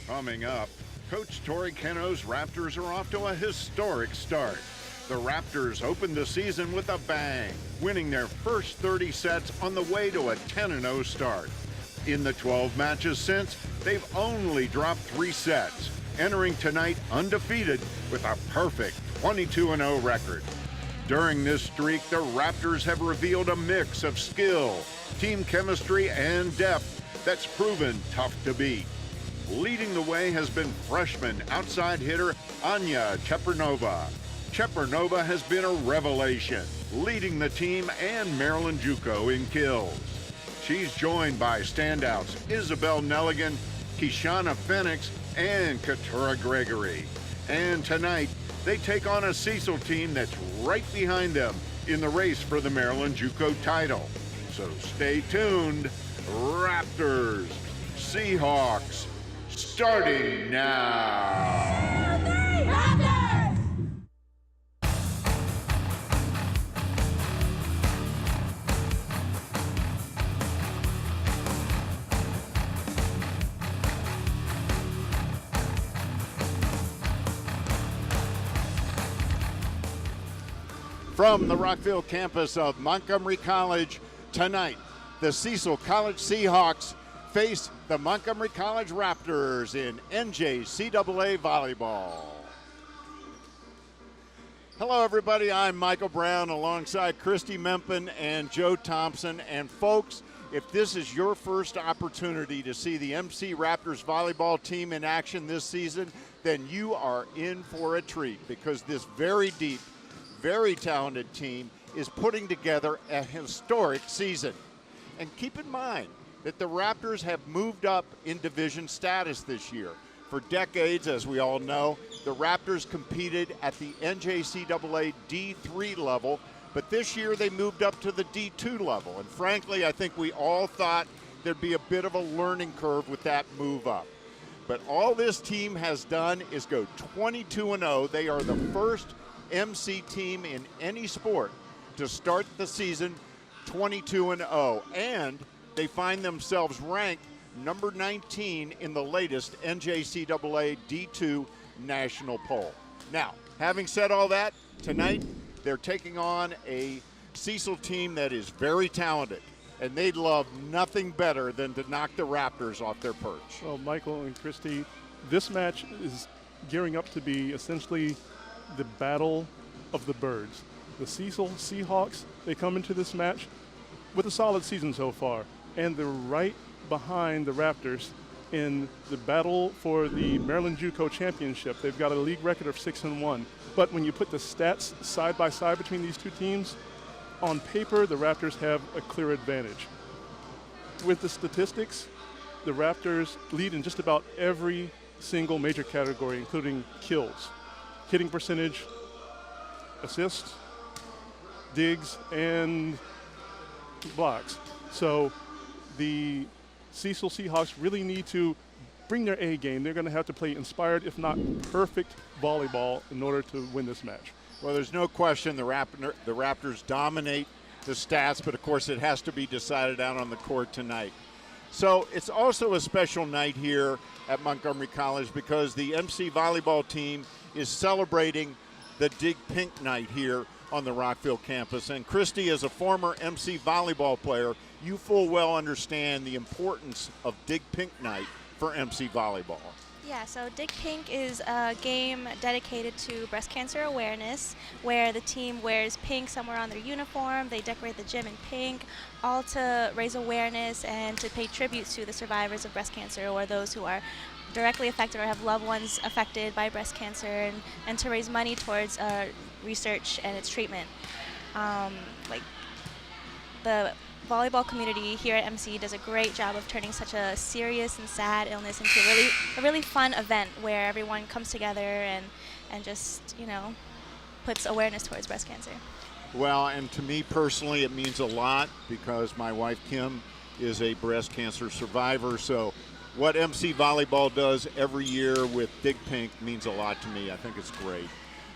Coming up, Coach Tori Keno's Raptors are off to a historic start. The Raptors opened the season with a bang, winning their first 30 sets on the way to a 10-0 start. In the 12 matches since, they've only dropped 3 sets, entering tonight undefeated with a perfect 22-0 record. During this streak, the Raptors have revealed a mix of skill, team chemistry, and depth that's proven tough to beat. Leading the way has been freshman outside hitter Anya Chepernova. Chepernova has been a revelation, leading the team and Maryland JUCO in kills. She's joined by standouts Isabel Nelligan, Kishana Phoenix, and Katura Gregory. And tonight, they take on a Cecil team that's right behind them in the race for the Maryland JUCO title. So stay tuned. Raptors, Seahawks, starting now. Raptors! From the Rockville campus of Montgomery College, tonight, the Cecil College Seahawks face the Montgomery College Raptors in NJCAA Volleyball. Hello, everybody. I'm Michael Brown alongside Christy Mempin and Joe Thompson. And folks, if this is your first opportunity to see the MC Raptors volleyball team in action this season, then you are in for a treat, because this very deep, very talented team is putting together a historic season. And keep in mind that the Raptors have moved up in division status this year. For decades, as we all know, the Raptors competed at the NJCAA D3 level, but this year they moved up to the D2 level. And frankly, I think we all thought there'd be a bit of a learning curve with that move up. But all this team has done is go 22-0. They are the first MC team in any sport to start the season 22-0, and they find themselves ranked number 19 in the latest NJCAA D2 national poll. Now, having said all that, tonight they're taking on a Cecil team that is very talented, and they'd love nothing better than to knock the Raptors off their perch. Well, Michael and Christy, this match is gearing up to be essentially the battle of the birds. The Cecil Seahawks, they come into this match with a solid season so far, and they're right behind the Raptors in the battle for the Maryland JUCO championship. They've got a league record of 6-1, but when you put the stats side by side between these two teams, on paper the Raptors have a clear advantage. With the statistics, the Raptors lead in just about every single major category, including kills, hitting percentage, assists, digs, and blocks. So the Cecil Seahawks really need to bring their A game. They're going to have to play inspired, if not perfect, volleyball in order to win this match. Well, there's no question the Raptors dominate the stats, but of course it has to be decided out on the court tonight. So it's also a special night here at Montgomery College because the MC volleyball team is celebrating the Dig Pink night here on the Rockville campus. And Christy, as a former MC volleyball player, you full well understand the importance of Dig Pink night for MC volleyball. Yeah, so Dig Pink is a game dedicated to breast cancer awareness, where the team wears pink somewhere on their uniform. They decorate the gym in pink, all to raise awareness and to pay tribute to the survivors of breast cancer or those who are directly affected or have loved ones affected by breast cancer, and to raise money towards research and its treatment. Like the volleyball community here at MC does a great job of turning such a serious and sad illness into a really fun event where everyone comes together and just, you know, puts awareness towards breast cancer. Well, and to me personally, it means a lot because my wife Kim is a breast cancer survivor. So what MC Volleyball does every year with Dig Pink means a lot to me. I think it's great.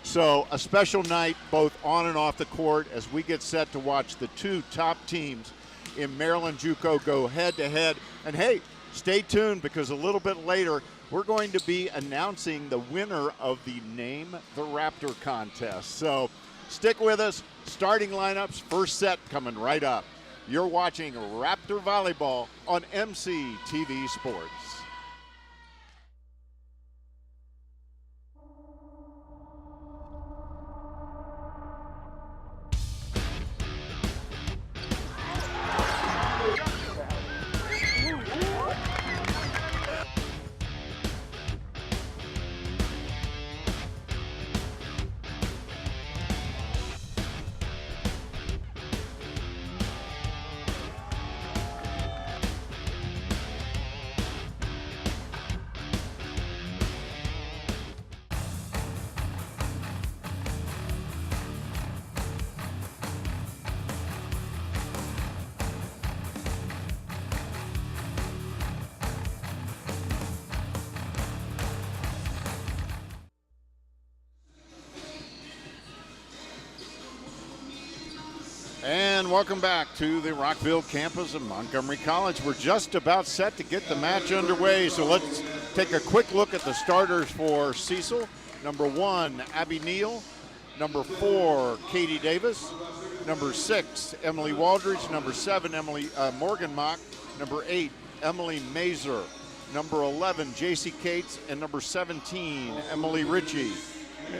So a special night both on and off the court as we get set to watch the two top teams in Maryland JUCO go head to head. And hey, Stay tuned, because a little bit later we're going to be announcing the winner of the Name the Raptor contest. So stick with us. Starting lineups, first set coming right up. You're watching Raptor Volleyball on MC TV Sports. And welcome back to the Rockville campus of Montgomery College. We're just about set to get the match underway, so let's take a quick look at the starters for Cecil. Number 1, Abby Neal. Number 4, Katie Davis. Number 6, Emily Waldridge. Number 7, Emily Morgan Mock. Number 8, Emily Mazer. Number 11, JC Cates. And number 17, Emily Ritchie.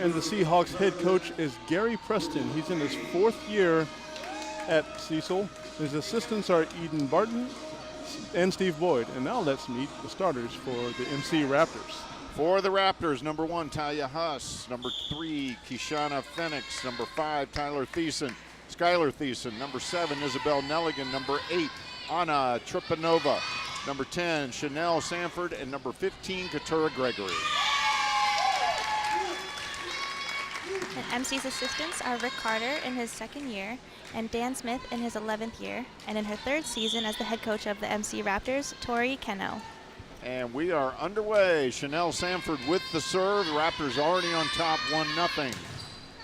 And the Seahawks head coach is Gary Preston. He's in his 4th year at Cecil. His assistants are Eden Barton and Steve Boyd. And now let's meet the starters for the MC Raptors. For the Raptors, number 1, Talia Huss. Number 3, Kishana Phoenix. Number 5, Skylar Thiessen. Number 7, Isabel Nelligan. Number 8, Anna Tripanova. Number 10, Chanel Sanford. And number 15, Katura Gregory. And MC's assistants are Rick Carter in his 2nd year and Dan Smith in his 11th year, and in her 3rd season as the head coach of the MC Raptors, Tori Keno. And we are underway. Chanel Sanford with the serve. The Raptors already on top 1-0.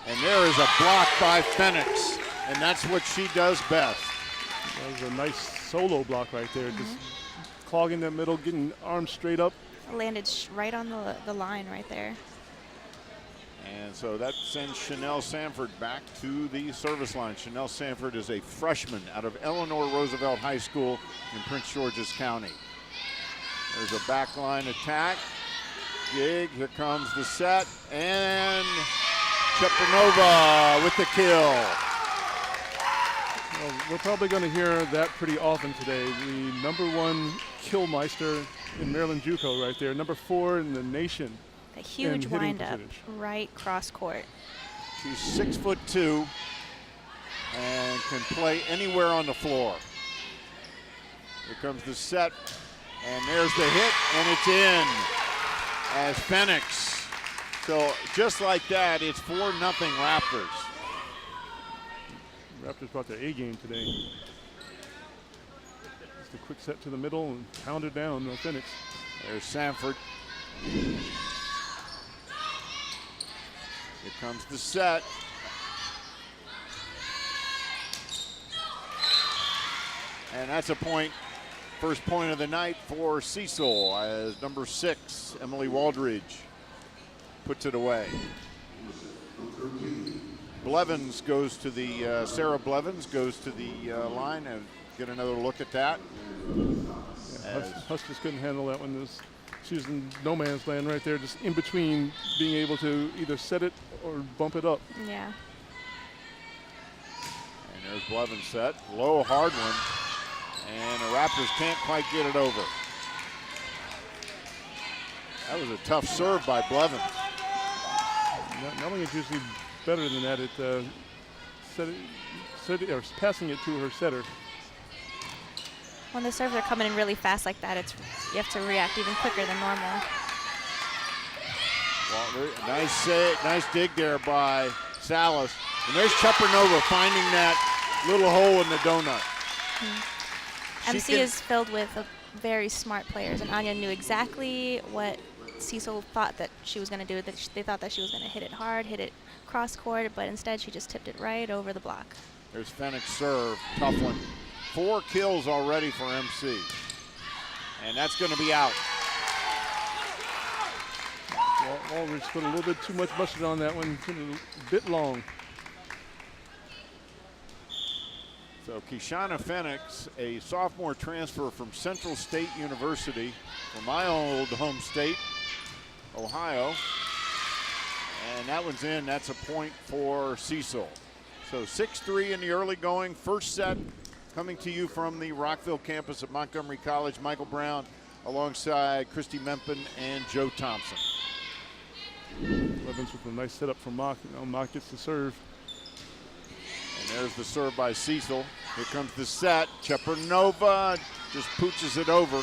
And there is a block by Phoenix, and that's what she does best. That was a nice solo block right there, just clogging that middle, getting arms straight up. Landed right on the line right there. And so that sends Chanel Sanford back to the service line. Chanel Sanford is a freshman out of Eleanor Roosevelt High School in Prince George's County. There's a backline attack. Gig, here comes the set, and Chepanova with the kill. Well, we're probably going to hear that pretty often today. The number 1 killmeister in Maryland JUCO right there. Number 4 in the nation. A huge windup right cross court. She's 6'2" and can play anywhere on the floor. Here comes the set, and there's the hit, and it's in as Phoenix. So just like that, it's 4-0 Raptors. Raptors brought their A game today. Just a quick set to the middle and pounded down Phoenix. There's Sanford. Here comes the set. And that's a point, first point of the night for Cecil, as number 6, Emily Waldridge, puts it away. Blevins goes to the, Sarah Blevins goes to the line, and get another look at that. Yeah, Huss just couldn't handle that one. She was in no man's land right there, just in between being able to either set it or bump it up. Yeah. And there's Blevins set, low, hard one, and the Raptors can't quite get it over. That was a tough serve by Blevins. Nelling is usually better than that at passing it to her setter. When the serves are coming in really fast like that, you have to react even quicker than normal. Nice dig there by Salas. And there's Chepanova finding that little hole in the donut. MC is filled with very smart players, and Anya knew exactly what Cecil thought that she was going to do. They thought that she was going to hit it hard, hit it cross court, but instead she just tipped it right over the block. There's Phoenix serve, tough one. 4 kills already for MC. And that's going to be out. Aldridge put a little bit too much mustard on that one, put it a bit long. So Keshana Fenix, a sophomore transfer from Central State University, from my old home state, Ohio. And that one's in. That's a point for Cecil. So 6-3 in the early going. First set coming to you from the Rockville campus at Montgomery College. Michael Brown alongside Christy Mempin and Joe Thompson. Levins with a nice setup from Mock. Mock gets the serve. And there's the serve by Cecil. Here comes the set. Chepernova just pooches it over.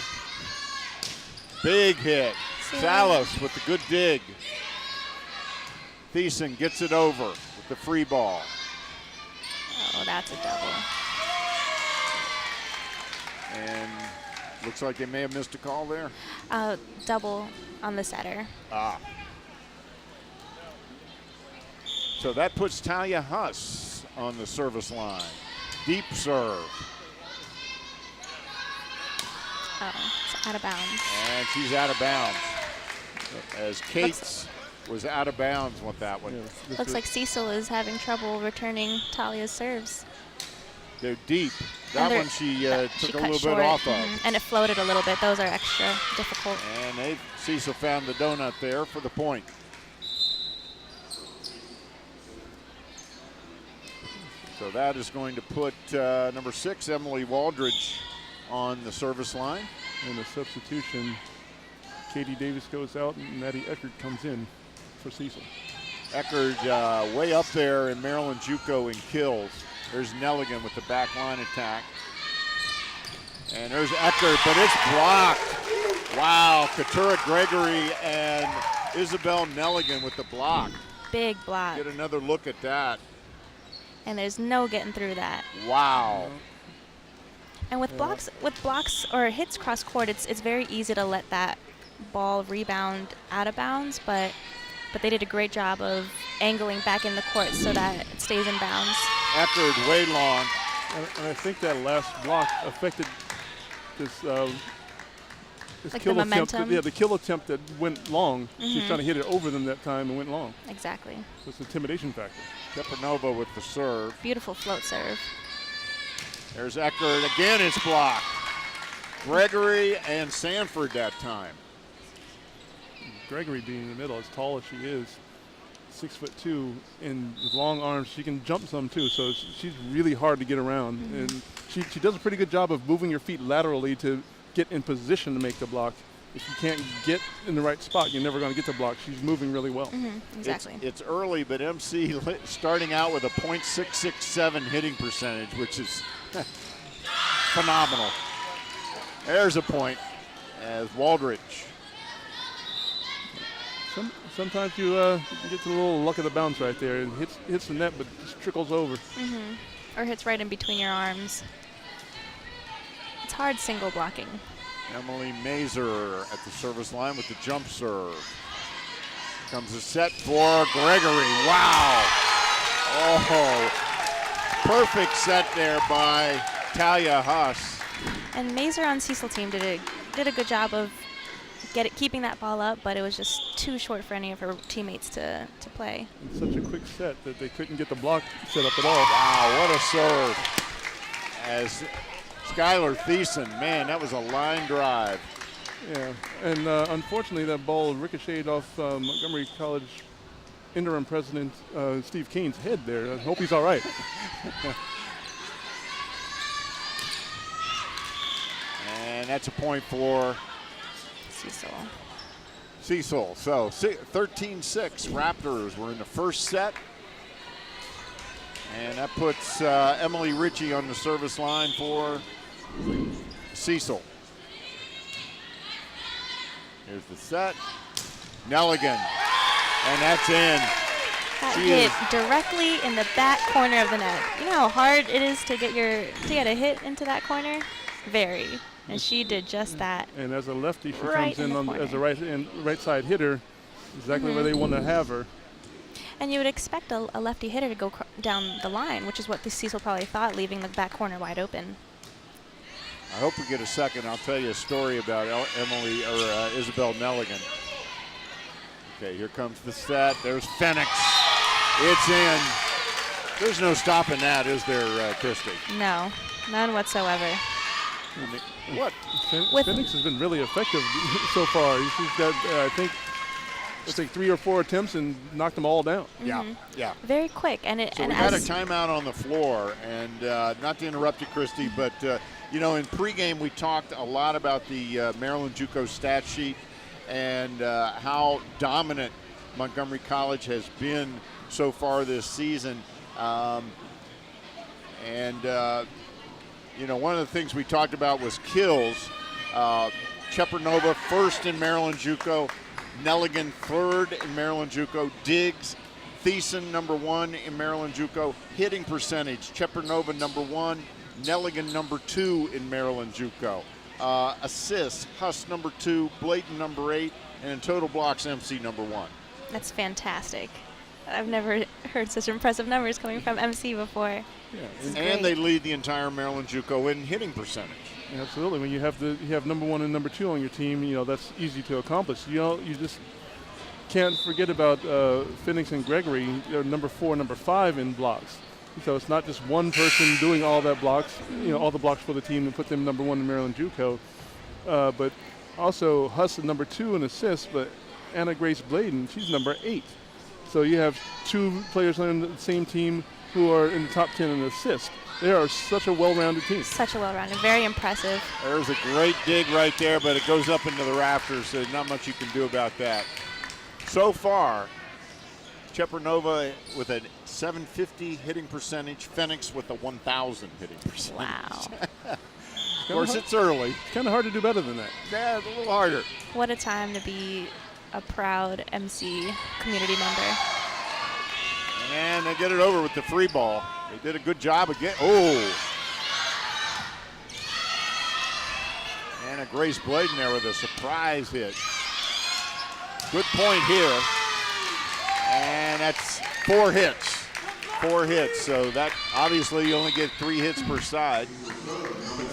Big hit. Salas with the good dig. Thiessen gets it over with the free ball. Oh, that's a double. And looks like they may have missed a call there. Double on the setter. So that puts Talia Huss on the service line. Deep serve. Oh, it's out of bounds. And she's out of bounds. As Cates was out of bounds with that one. Yeah, Looks like Cecil is having trouble returning Talia's serves. They're deep. That one she took a little short. bit off of. And it floated a little bit. Those are extra difficult. And Cecil found the donut there for the point. So that is going to put number 6, Emily Waldridge, on the service line. And the substitution, Katie Davis goes out and Maddie Eckert comes in for Cecil. Eckert way up there in Maryland JUCO in kills. There's Nelligan with the back line attack. And there's Eckert, but it's blocked. Wow, Katura Gregory and Isabel Nelligan with the block. Big block. Get another look at that. And there's no getting through that. Wow. And with blocks or hits cross court, it's very easy to let that ball rebound out of bounds, but they did a great job of angling back in the court so that it stays in bounds. Eckert way long. And I think that last block affected this Like kill the attempt. momentum. Yeah, the kill attempt that went long. She's trying to hit it over them that time and went long. Exactly. So it's an intimidation factor. Chepernova with the serve. Beautiful float serve. There's Eckert. Again, it's blocked. Gregory and Sanford that time. Gregory being in the middle, as tall as she is, 6'2", and with long arms, she can jump some too. So she's really hard to get around, and she does a pretty good job of moving your feet laterally to get in position to make the block. If you can't get in the right spot, you're never going to get the block. She's moving really well. Exactly. It's early, but MC starting out with a .667 hitting percentage, which is phenomenal. There's a point as Waldridge. Sometimes you get the little luck of the bounce right there and hits the net, but just trickles over. Or hits right in between your arms. It's hard single blocking. Emily Mazer at the service line with the jump serve. Comes a set for Gregory. Wow. Oh, perfect set there by Talia Huss. And Mazer on Cecil team did a good job of keeping that ball up, but it was just too short for any of her teammates to play. It's such a quick set that they couldn't get the block set up at all. Wow, what a serve. As Skylar Thiessen, man, that was a line drive. Yeah, and unfortunately that ball ricocheted off Montgomery College interim president Steve Kane's head there. I hope he's all right. And that's a point for Cecil. So 13-6 Raptors. We're in the first set. And that puts Emily Ritchie on the service line for Cecil. Here's the set. Nelligan. And that's in. That hit directly in the back corner of the net. You know how hard it is to get a hit into that corner? Very. And she did just that. And as a lefty, she right comes in as a right side hitter, exactly where they want to have her. And you would expect a lefty hitter to go down the line, which is what the Cecil probably thought, leaving the back corner wide open. I hope we get a second. I'll tell you a story about Isabel Nelligan. Okay, here comes the set. There's Phoenix. It's in. There's no stopping that, is there, Christy? No, none whatsoever. What? Phoenix has been really effective so far. She's got, I think 3 or 4 attempts and knocked them all down. Yeah. Very quick. And we got a timeout on the floor, and not to interrupt you, Christy, but in pregame we talked a lot about the Maryland JUCO stat sheet and how dominant Montgomery College has been so far this season. One of the things we talked about was kills. Chepernova first in Maryland JUCO, Nelligan third in Maryland JUCO, Diggs, Thiessen number 1 in Maryland JUCO, hitting percentage, Chepernova number 1, Nelligan number 2 in Maryland JUCO. Assists, Huss number 2, Bladen number 8, and in total blocks, MC number 1. That's fantastic. I've never heard such impressive numbers coming from MC before. Yeah, and they lead the entire Maryland JUCO in hitting percentage. Yeah, absolutely. When you have number 1 and number 2 on your team, that's easy to accomplish. You just can't forget about Phoenix and Gregory. They're number 4, number 5 in blocks. So it's not just one person doing all that blocks, all the blocks for the team and put them number 1 in Maryland JUCO, but also Huss is number 2 in assists, but Anna Grace Bladen, she's number 8. So you have 2 players on the same team who are in the top 10 in assists. They are such a well-rounded team. Such a well-rounded, very impressive. There's a great dig right there, but it goes up into the rafters, so not much you can do about that. So far, Chepernova with a 750 hitting percentage, Phoenix with a 1,000 hitting percentage. Wow. Of course, it's early. It's kind of hard to do better than that. Yeah, it's a little harder. What a time to be a proud MC community member. And they get it over with the free ball. They did a good job again. Oh. Anna Grace Bladen there with a surprise hit. Good point here. And that's 4 hits. 4 hits. So that obviously you only get 3 hits per side.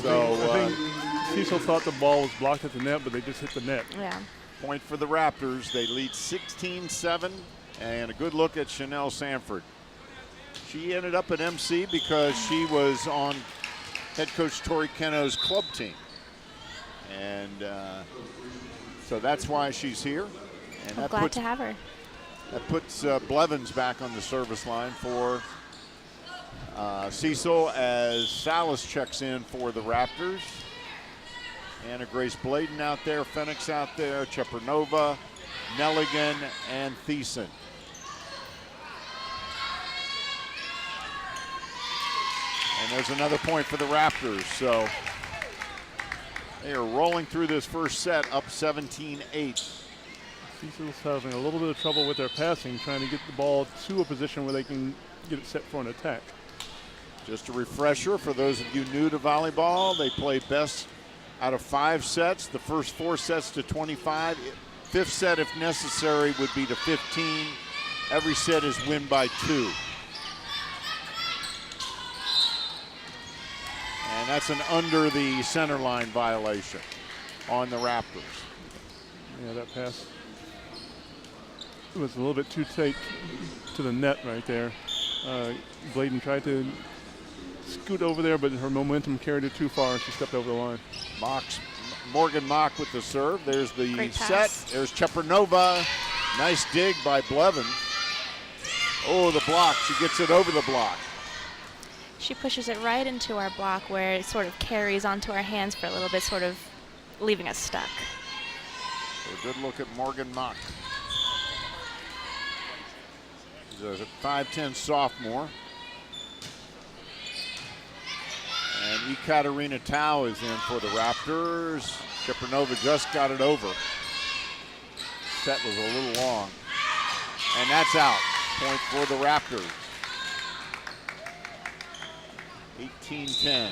So I think Cecil thought the ball was blocked at the net, but they just hit the net. Yeah. Point for the Raptors. They lead 16-7. And a good look at Chanel Sanford. She ended up at MC because she was on head coach Tori Keno's club team. And so that's why she's here. And I'm glad to have her. That puts Blevins back on the service line for Cecil as Salas checks in for the Raptors. Anna Grace Bladen out there, Phoenix out there, Chepernova, Nelligan, and Thiessen. And there's another point for the Raptors. So they are rolling through this first set up 17-8. Cecil's having a little bit of trouble with their passing, trying to get the ball to a position where they can get it set for an attack. Just a refresher for those of you new to volleyball, they play best out of 5 sets. The first 4 sets to 25. 5th set, if necessary, would be to 15. Every set is win by 2. And that's an under the center line violation on the Raptors. Yeah, that pass was a little bit too tight to the net right there. Bladen tried to scoot over there, but her momentum carried her too far and she stepped over the line. Morgan Mock with the serve. There's the Great set. pass. There's Chepernova. Nice dig by Blevins. Oh, the block. She gets it over the block. She pushes it right into our block where it sort of carries onto our hands for a little bit, sort of leaving us stuck. A good look at Morgan Mock. She's a 5'10" sophomore. And Ekaterina Tao is in for the Raptors. Chepernova just got it over. Set was a little long. And that's out. Point for the Raptors. 18-10.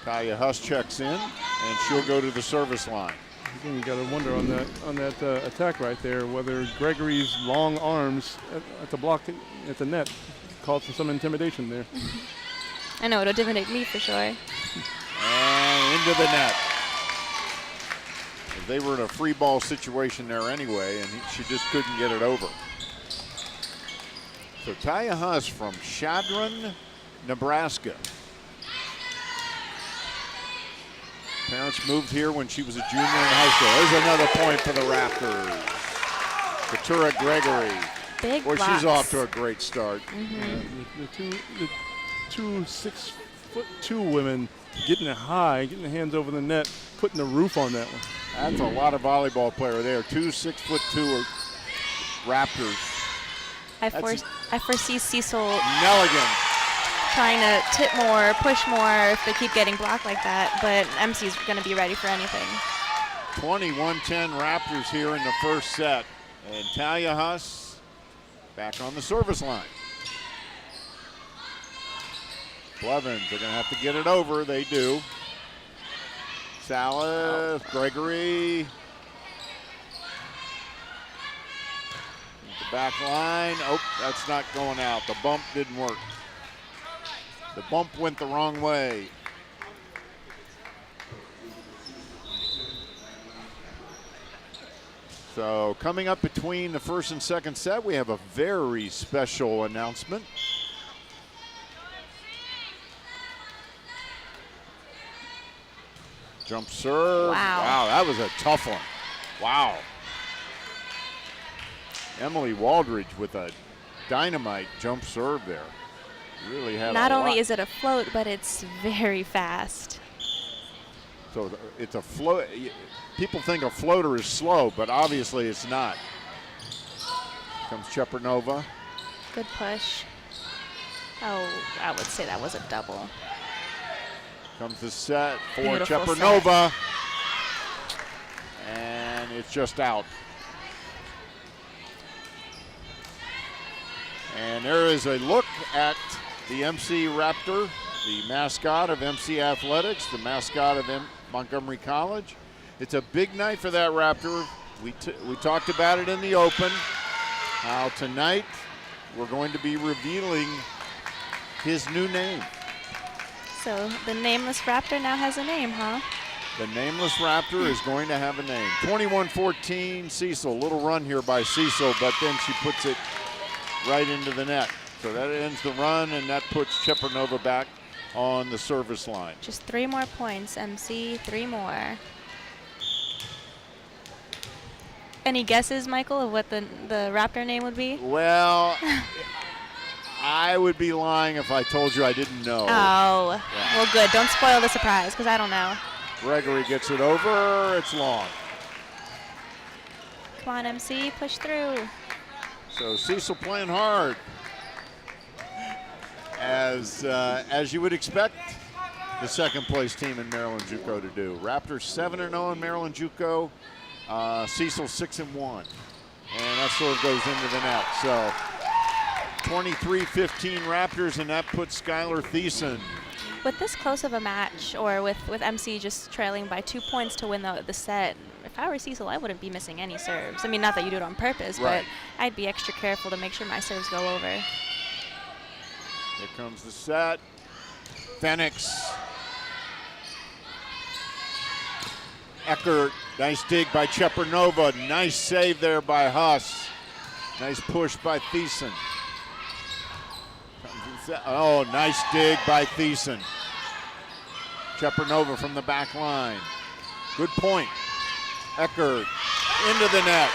Talia Huss checks in, and she'll go to the service line. Again, you got to wonder on that attack right there whether Gregory's long arms at the block at the net caused some intimidation there. I know, it'll intimidate me for sure. And into the net. They were in a free ball situation there anyway, and she just couldn't get it over. So Talia Huss from Chadron, Nebraska. Parents moved here when she was a junior in high school. There's another point for the Raptors. Katura Gregory. Big Boy, blocks. she's off to a great start. The two 6'2" women getting it high, getting the hands over the net, putting the roof on that one. That's a lot of volleyball player there. 2 6'2" Raptors. I foresee Cecil Nelligan. trying to tip more, push more if they keep getting blocked like that, but MC's going to be ready for anything. 21-10 Raptors here in the first set. And Talia Huss back on the service line. Blevins are going to have to get it over. They do. Salas, Gregory. The back line. Oh, that's not going out. The bump didn't work. The bump went the wrong way. So coming up between the first and second set, we have a very special announcement. Jump serve. Wow. Wow, that was a tough one. Wow. Emily Waldridge with a dynamite jump serve there. Really had Not a only lot. is it a float, but it's very fast. So it's a float. People think a floater is slow, but obviously it's not. Comes Chepernova. Good push. Oh, I would say that was a double. Comes the set for Beautiful Chepernova. And it's just out. And there is a look at the MC Raptor, the mascot of MC Athletics, the mascot of Montgomery College. It's a big night for that Raptor. We talked about it in the open. How tonight we're going to be revealing his new name. So the nameless Raptor now has a name, huh? The nameless Raptor is going to have a name. 21-14 Cecil. Little run here by Cecil, but then she puts it right into the net. So that ends the run, and that puts Chepernova back on the service line. Just 3 more points, MC, 3 more. Any guesses, Michael, of what the Raptor name would be? Well, I would be lying if I told you I didn't know. Oh, Yeah. well, good. Don't spoil the surprise, because I don't know. Gregory gets it over. It's long. Come on, MC, push through. So Cecil playing hard, as you would expect the second place team in Maryland JUCO to do. Raptors 7-0 in Maryland JUCO. Cecil 6-1, and that sort of goes into the net. So 23-15 Raptors, and that puts Skylar Thiessen. With this close of a match, or with MC just trailing by 2 points to win the set, if I were Cecil, I wouldn't be missing any serves. I mean, not that you do it on purpose, Right. but I'd be extra careful to make sure my serves go over. Here comes the set. Phoenix. Eckert, nice dig by Chepernova. Nice save there by Huss. Nice push by Thiessen. Oh, nice dig by Thiessen. Chepernova from the back line. Good point. Eckert into the net.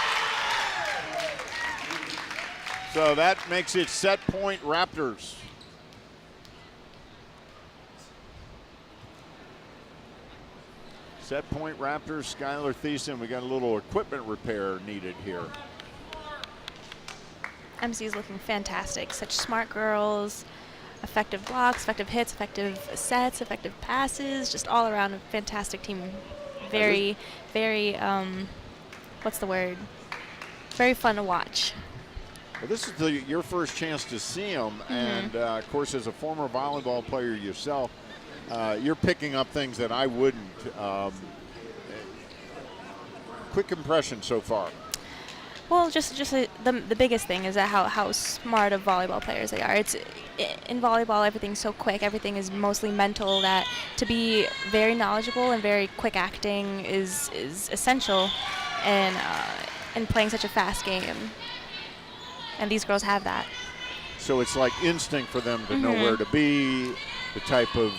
So that makes it set point Raptors. Set point Raptors, Skylar Thiessen. We got a little equipment repair needed here. MC's looking fantastic. Such smart girls, effective blocks, effective hits, effective sets, effective passes, just all around a fantastic team. Very, what's the word? Very fun to watch. Well, this is your first chance to see them, and of course, as a former volleyball player yourself, you're picking up things that I wouldn't. Quick impression so far. Well, the biggest thing is that how smart of volleyball players they are. In volleyball, everything's so quick. Everything is mostly mental. That to be very knowledgeable and very quick acting is essential, in playing such a fast game. And these girls have that. So it's like instinct for them to know where to be, the type of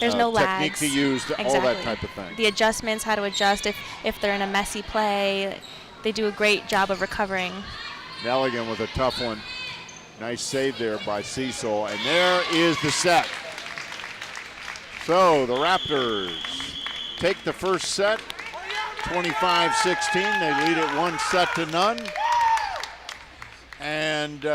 There's no technique lags. to use, Exactly. all that type of thing. The adjustments, how to adjust if they're in a messy play. They do a great job of recovering. Nelligan with a tough one. Nice save there by Cecil, and there is the set. So the Raptors take the first set, 25-16. They lead it 1-0. And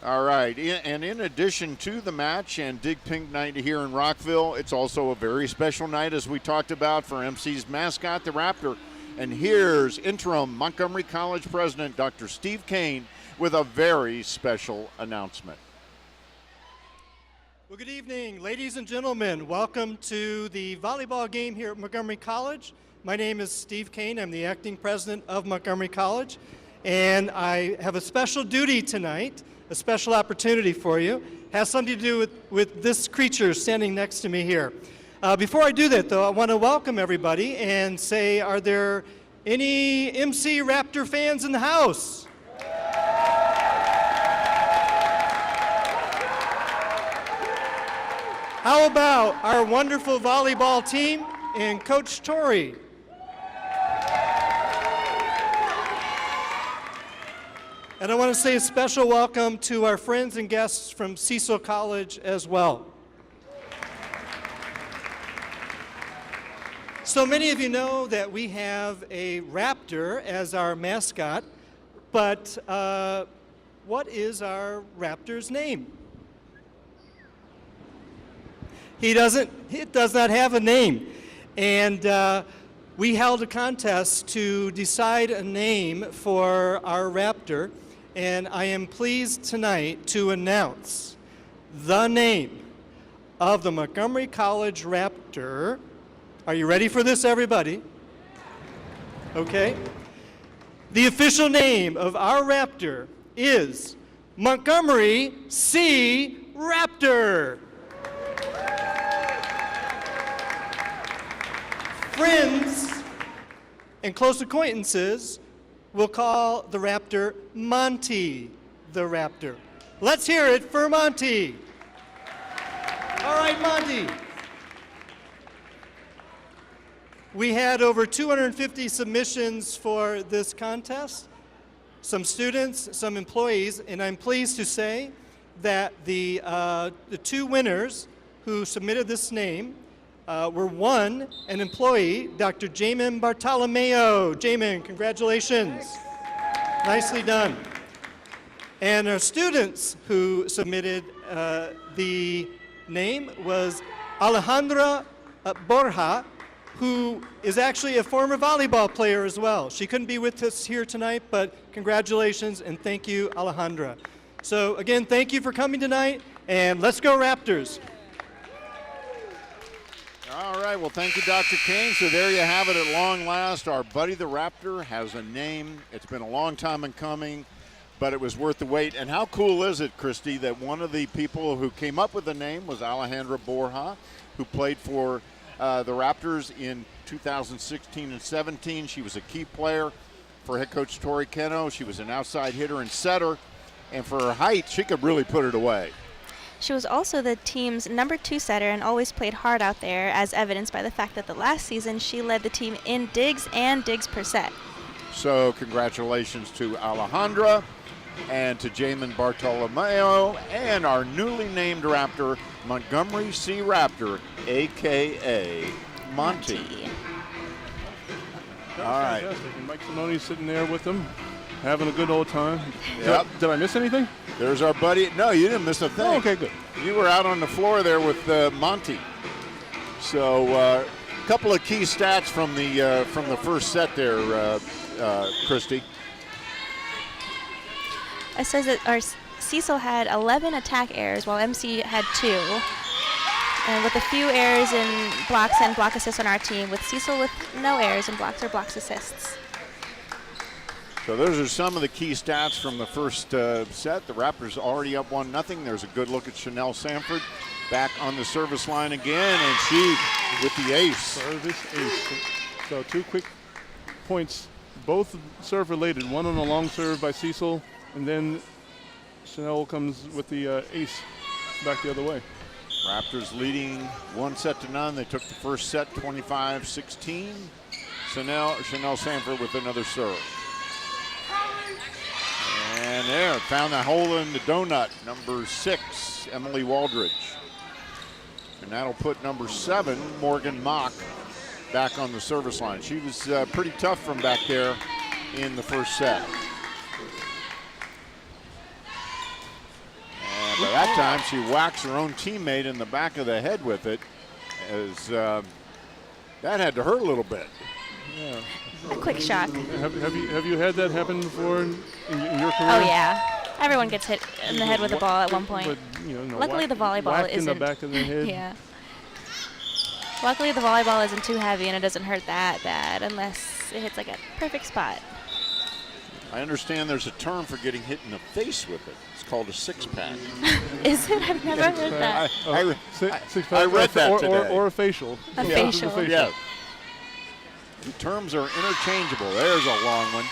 all right, and in addition to the match and Dig Pink Night here in Rockville, it's also a very special night, as we talked about, for MC's mascot, the Raptor. And here's interim Montgomery College president, Dr. Steve Kane, with a very special announcement. Well, good evening, ladies and gentlemen. Welcome to the volleyball game here at Montgomery College. My name is Steve Kane. I'm the acting president of Montgomery College, and I have a special duty tonight, a special opportunity for you. It has something to do with this creature standing next to me here. Before I do that, though, I want to welcome everybody and say, are there any MC Raptor fans in the house? How about our wonderful volleyball team and Coach Torrey? And I want to say a special welcome to our friends and guests from Cecil College as well. So many of you know that we have a raptor as our mascot, but what is our raptor's name? It does not have a name. And we held a contest to decide a name for our raptor, and I am pleased tonight to announce the name of the Montgomery College Raptor. Are you ready for this, everybody? Okay. The official name of our raptor is Montgomery C. Raptor. Friends and close acquaintances will call the raptor Monty the Raptor. Let's hear it for Monty. All right, Monty. We had over 250 submissions for this contest, some students, some employees, and I'm pleased to say that the two winners who submitted this name were one, an employee, Dr. Jamin Bartolomeo. Jamin, congratulations. Nicely done. And our students who submitted the name was Alejandra Borja, who is actually a former volleyball player as well. She couldn't be with us here tonight, but congratulations and thank you, Alejandra. So again, thank you for coming tonight, and let's go Raptors. All right, well, thank you, Dr. Kane. So there you have it at long last. Our buddy the Raptor has a name. It's been a long time in coming, but it was worth the wait. And how cool is it, Christy, that one of the people who came up with the name was Alejandra Borja, who played for the Raptors in 2016 and 17. She was a key player for head coach Tori Keno. She was an outside hitter and setter, and for her height, she could really put it away. She was also the team's number 2 setter and always played hard out there, as evidenced by the fact that the last season she led the team in digs and digs per set. So congratulations to Alejandra and to Jamin Bartolomeo and our newly named Raptor, Montgomery C. Raptor, a.k.a. Monty. All right. Fantastic. And Mike Simone's sitting there with them, having a good old time. Yep. Did I miss anything? There's our buddy. No, you didn't miss a thing. Oh, okay, good. You were out on the floor there with Monty. So a couple of key stats from the first set there, Christy. It says that our Cecil had 11 attack errors while MC had 2. And with a few errors in blocks and block assists on our team, with Cecil with no errors in blocks or blocks assists. So those are some of the key stats from the first set. The Raptors already up 1-0. There's a good look at Chanel Sanford back on the service line again, and she with the ace. Service ace. So 2 quick points, both serve related. One on a long serve by Cecil, and then Chanel comes with the ace back the other way. Raptors leading 1-0. They took the first set 25-16. Chanel Sanford with another serve. And there, found that hole in the donut, number 6, Emily Waldridge. And that'll put number 7, Morgan Mock, back on the service line. She was pretty tough from back there in the first set. And by that time, she whacks her own teammate in the back of the head with it, as that had to hurt a little bit. Yeah. A quick shock. Have you had that happen before in your career? Oh yeah, everyone gets hit in the head with a ball at one point. But, no, Luckily, the volleyball isn't. isn't. In the back of the head. Yeah. Luckily, the volleyball isn't too heavy and it doesn't hurt that bad unless it hits like a perfect spot. I understand there's a term for getting hit in the face with it. It's called a six-pack. Is it? I've never heard that. I read that today. Or a facial. A facial. Yeah. The terms are interchangeable. There's a long one.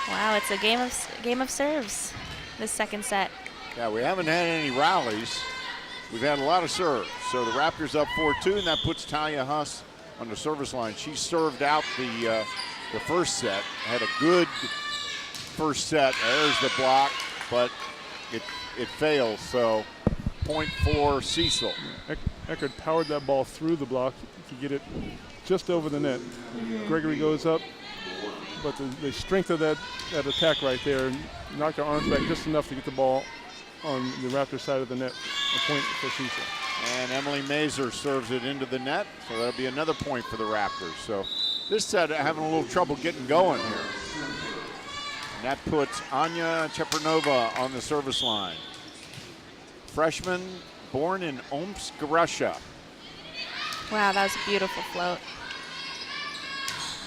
Wow, it's a game of serves, this second set. Yeah, we haven't had any rallies. We've had a lot of serves. So the Raptors up 4-2, and that puts Talia Huss on the service line. She served out the first set, had a good first set. There's the block, but it fails. So point for Cecil. Eckert powered that ball through the block to get it just over the net. Gregory goes up, but the strength of that attack right there knocked her arms back just enough to get the ball on the Raptors side of the net. A point for Cecil. And Emily Mazer serves it into the net, so that'll be another point for the Raptors. So this set having a little trouble getting going here. And that puts Anya Chepernova on the service line. Freshman born in Omsk, Russia. Wow, that was a beautiful float.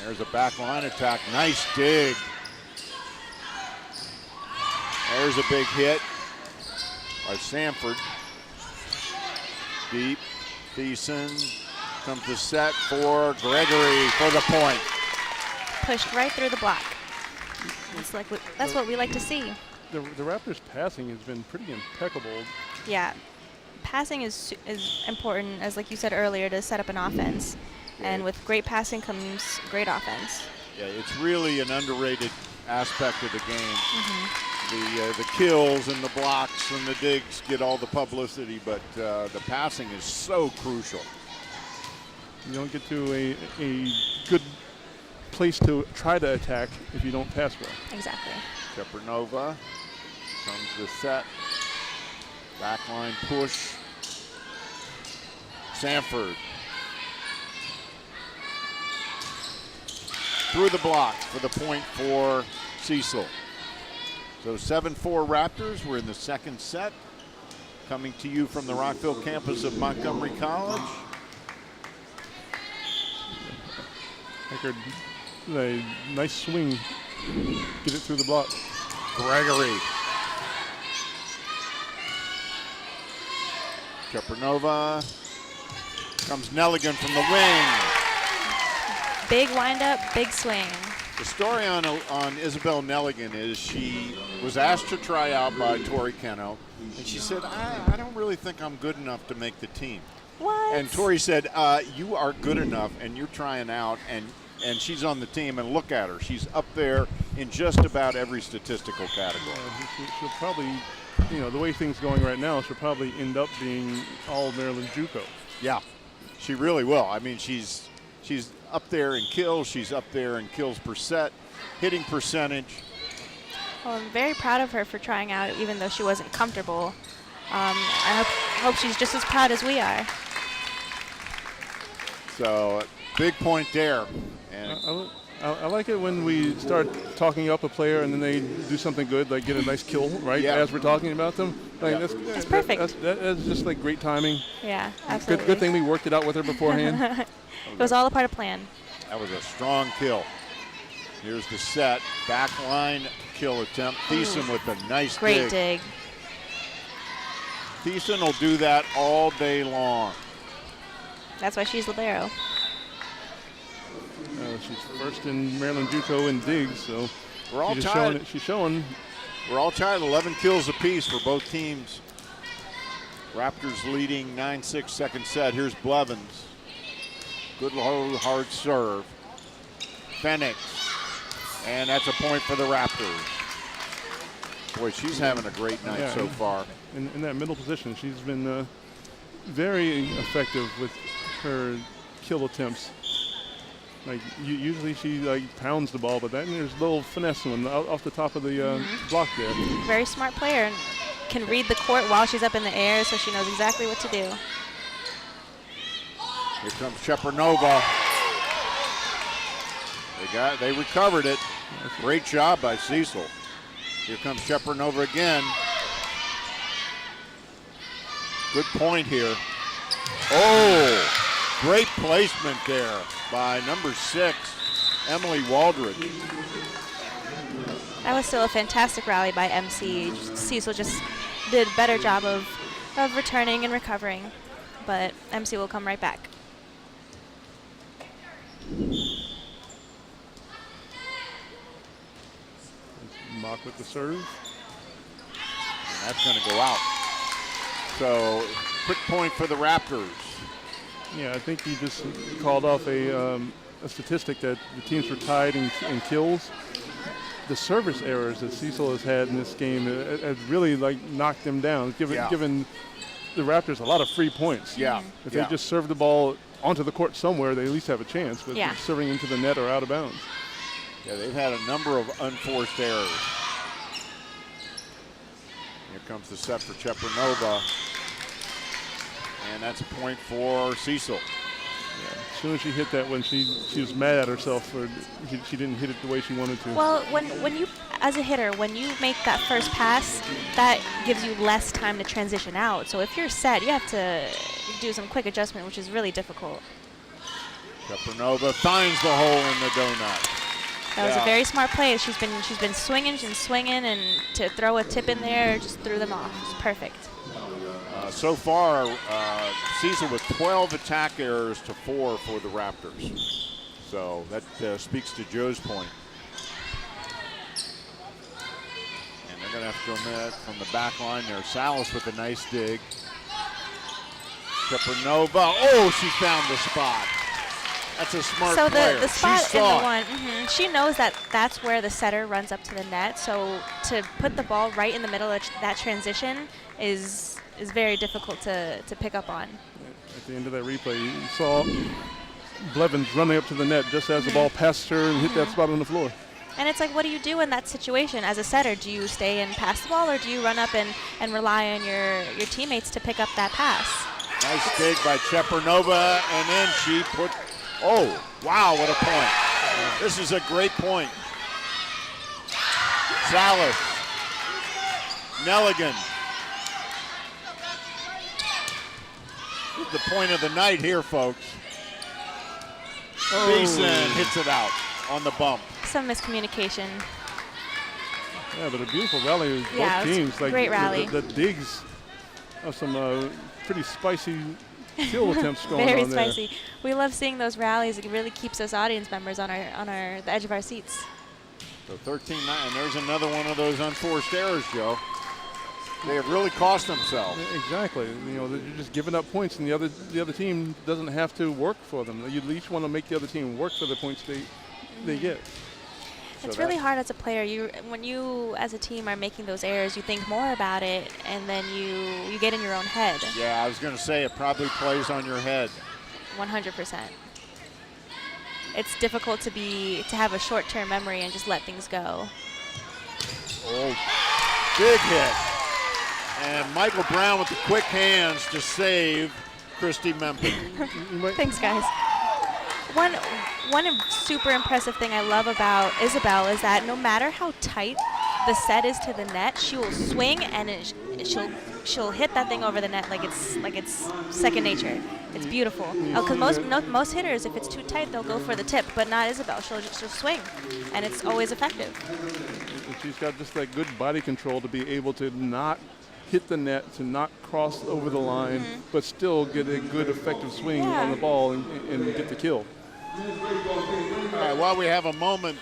There's a back line attack. Nice dig. There's a big hit by Sanford. Deep. Thiessen comes to set for Gregory for the point. Pushed right through the block. That's what we like to see. The Raptors' passing has been pretty impeccable. Yeah, passing is important, as like you said earlier, to set up an offense. And with great passing comes great offense. Yeah, it's really an underrated aspect of the game. The kills and the blocks and the digs get all the publicity, but the passing is so crucial. You don't get to a good place to try to attack if you don't pass well. Exactly. Chepernova comes to set. Backline push. Sanford. Through the block for the point for Cecil. So 7-4 Raptors. We're in the second set. Coming to you from the Rockville campus of Montgomery College. Eckert, a nice swing. Get it through the block. Gregory. Chepernova. Comes Nelligan from the wing. Big windup, big swing. The story on Isabel Nelligan is she was asked to try out by Tori Keno, and she said, I don't really think I'm good enough to make the team. What? And Tori said, you are good enough, and you're trying out, and she's on the team, and look at her. She's up there in just about every statistical category. She'll probably, the way things going right now, she'll probably end up being all Maryland JUCO. Yeah, she really will. I mean, she's up there in kills. She's up there in kills per set, hitting percentage. Well, I'm very proud of her for trying out, even though she wasn't comfortable. I hope she's just as proud as we are. So, big point there. And I like it when we start talking up a player and then they do something good, like get a nice kill, right, Yeah. as we're talking about them. Like, That's perfect. That's just like great timing. Yeah, absolutely. Good thing we worked it out with her beforehand. It was all a part of plan. That was a strong kill. Here's the set. Back line kill attempt. Thiessen with a nice Great dig. Thiessen will do that all day long. That's why she's libero. She's first in Maryland JUCO in digs, so We're all she's tied. showing. We're all tied. 11 kills apiece for both teams. Raptors leading 9-6 second set. Here's Blevins. Good low, hard serve. Phoenix. And that's a point for the Raptors. Boy, she's having a great night so far. In that middle position, she's been very effective with her kill attempts. Like usually she like pounds the ball, but there's a little finesse one off the top of the block there. Very smart player and can read the court while she's up in the air, so she knows exactly what to do. Here comes Chepernova. They recovered it. Great job by Cecil. Here comes Chepernova again. Good point here. Oh, great placement there by number 6, Emily Waldridge. That was still a fantastic rally by MC. Cecil just did a better job of returning and recovering, but MC will come right back. Mock with the serve. And that's going to go out. So, quick point for the Raptors. Yeah, I think he just called off a statistic that the teams were tied in kills. The service errors that Cecil has had in this game have really like knocked them down, given the Raptors a lot of free points. Yeah. If they just serve the ball onto the court somewhere, they at least have a chance. But serving into the net or out of bounds. Yeah, they've had a number of unforced errors. Here comes the set for Chepernova. And that's a point for Cecil. Yeah. As soon as she hit that one, she was mad at herself for she didn't hit it the way she wanted to. Well, when you, as a hitter, when you make that first pass, that gives you less time to transition out. So if you're set, you have to do some quick adjustment, which is really difficult. Chepernova finds the hole in the donut. That was a very smart play. She's been swinging and swinging, and to throw a tip in there just threw them off. It's perfect. So far, Cecil with 12 attack errors to 4 for the Raptors. So that speaks to Joe's point. And they're going to have to go net from the back line there. Salas with a nice dig. Chepernova. Oh, she found the spot. That's a smart player. So the spot in the it. one, she knows that that's where the setter runs up to the net. So to put the ball right in the middle of that transition is very difficult to pick up on. At the end of that replay, you saw Blevins running up to the net just as the ball passed her and hit that spot on the floor. And it's like, what do you do in that situation as a setter? Do you stay and pass the ball, or do you run up and rely on your teammates to pick up that pass? Nice dig by Chepernova, and then she put. Oh, wow, what a point. This is a great point. Salas. Nelligan. The point of the night here, folks. Thiessen hits it out on the bump. Some miscommunication. Yeah, but a beautiful rally with both teams. Like great rally. The digs of some pretty spicy kill attempts going Very on there. spicy. We love seeing those rallies. It really keeps us audience members on the edge of our seats. So 13-9, and there's another one of those unforced errors, Joe. They have really cost themselves. Exactly. You know, you're just giving up points, and the other team doesn't have to work for them. You at least want to make the other team work for the points they get. It's really hard as a player. When you, as a team, are making those errors, you think more about it, and then you get in your own head. Yeah, I was going to say it probably plays on your head. 100%. It's difficult to have a short-term memory and just let things go. Oh, big hit. And Michael Brown with the quick hands to save Christy Mempin. Thanks, guys. One super impressive thing I love about Isabel is that no matter how tight the set is to the net, she will swing and she'll hit that thing over the net like it's second nature. It's beautiful. Because most hitters, if it's too tight, they'll go for the tip, but not Isabel. She'll swing, and it's always effective. And she's got just that good body control to be able to not hit the net, to not cross over the line, but still get a good effective swing on the ball and get the kill. All right, while we have a moment,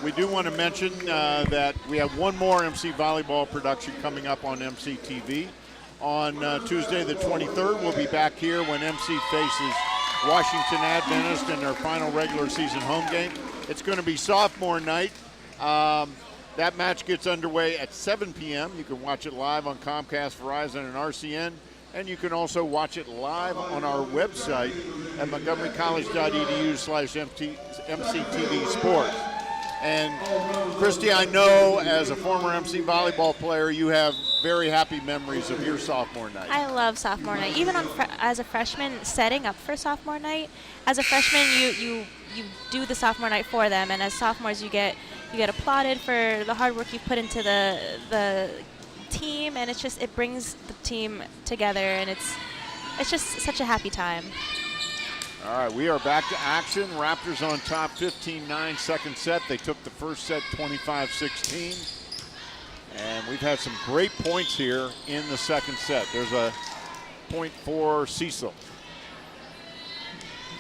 we do want to mention that we have one more MC Volleyball production coming up on MC TV. On Tuesday the 23rd, we'll be back here when MC faces Washington Adventist in their final regular season home game. It's going to be sophomore night. That match gets underway at 7 p.m. You can watch it live on Comcast, Verizon, and RCN. And you can also watch it live on our website at montgomerycollege.edu/MCTV Sports. And Christy, I know as a former MC volleyball player, you have very happy memories of your sophomore night. I love sophomore night. Even as a freshman, setting up for sophomore night. As a freshman, you do the sophomore night for them, and as sophomores, you get applauded for the hard work you've put into the team, and it brings the team together, and it's just such a happy time. All right, we are back to action. Raptors on top 15-9 second set. They took the first set 25-16. And we've had some great points here in the second set. There's a point for Cecil.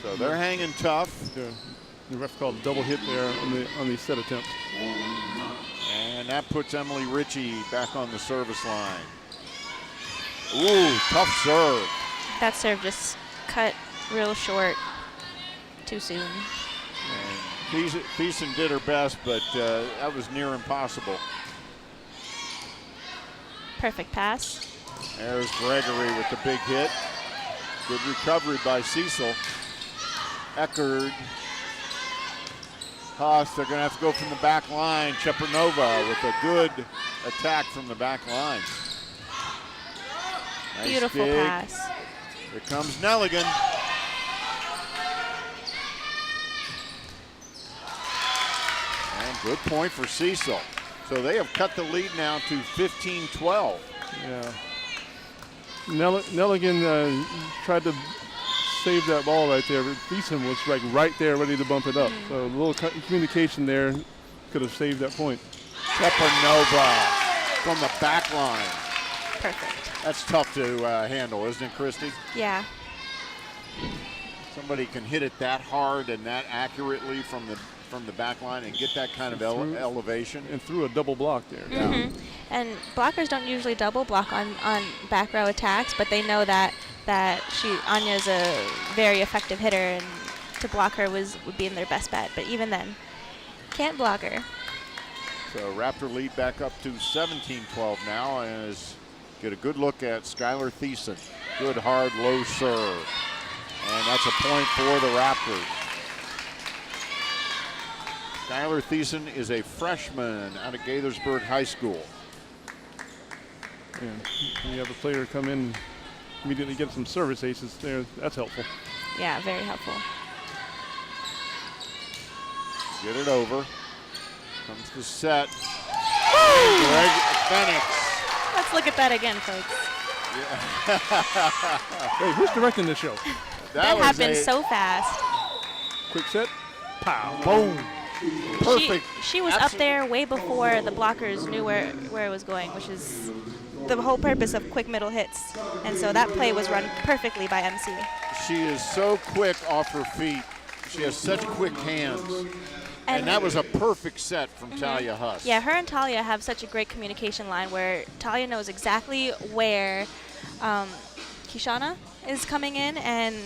So they're hanging tough. The ref called a double hit there on the set attempts. And that puts Emily Ritchie back on the service line. Ooh, tough serve. That serve just cut real short too soon. And Thiessen did her best, but that was near impossible. Perfect pass. There's Gregory with the big hit. Good recovery by Cecil. Eckerd. Huss, they're going to have to go from the back line. Chepernova with a good attack from the back line. Nice Beautiful dig. pass. Here comes Nelligan. And good point for Cecil. So they have cut the lead now to 15-12. Yeah. Nelligan tried to save that ball right there, but Thiessen was right there ready to bump it up. So a little communication there could have saved that point. Chepernova from the back line. Perfect. That's tough to handle, isn't it, Christy? Yeah. Somebody can hit it that hard and that accurately from the back line and get that kind of elevation. And threw a double block there. Mm-hmm. And blockers don't usually double block on back row attacks, but they know that Anya's a very effective hitter, and to block her would be in their best bet. But even then, can't block her. So Raptor lead back up to 17-12 now, as get a good look at Skylar Thiessen. Good hard low serve. And that's a point for the Raptors. Skylar Thiessen is a freshman out of Gaithersburg High School. And you have a player come in, immediately get some service aces there. That's helpful. Yeah, very helpful. Get it over. Comes the set. Greg Phoenix. Let's look at that again, folks. Hey, who's directing this show? That happened so fast. Quick set. Pow. Boom. Perfect. She was up there way before the blockers knew where it was going, which is the whole purpose of quick middle hits. And so that play was run perfectly by MC. She is so quick off her feet. She has such quick hands. And that was a perfect set from Talia Huss. Yeah, her and Talia have such a great communication line where Talia knows exactly where Kishana is coming in and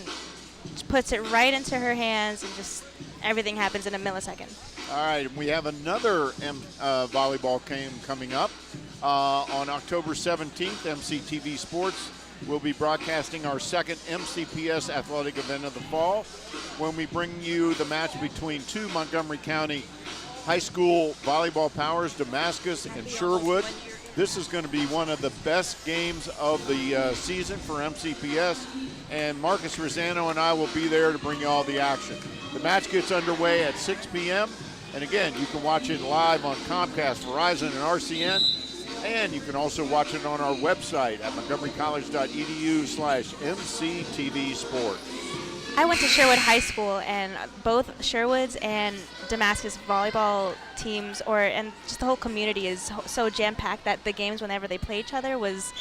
puts it right into her hands, and just everything happens in a millisecond. All right, we have another volleyball game coming up. On October 17th, MCTV Sports will be broadcasting our second MCPS athletic event of the fall, when we bring you the match between two Montgomery County high school volleyball powers, Damascus and Sherwood. This is going to be one of the best games of the season for MCPS, and Marcus Rosano and I will be there to bring you all the action. The match gets underway at 6 p.m., and again, you can watch it live on Comcast, Verizon, and RCN, and you can also watch it on our website at montgomerycollege.edu/MCTV Sports. I went to Sherwood High School, and both Sherwood's and Damascus volleyball teams, and just the whole community is so jam-packed that the games, whenever they play each other, was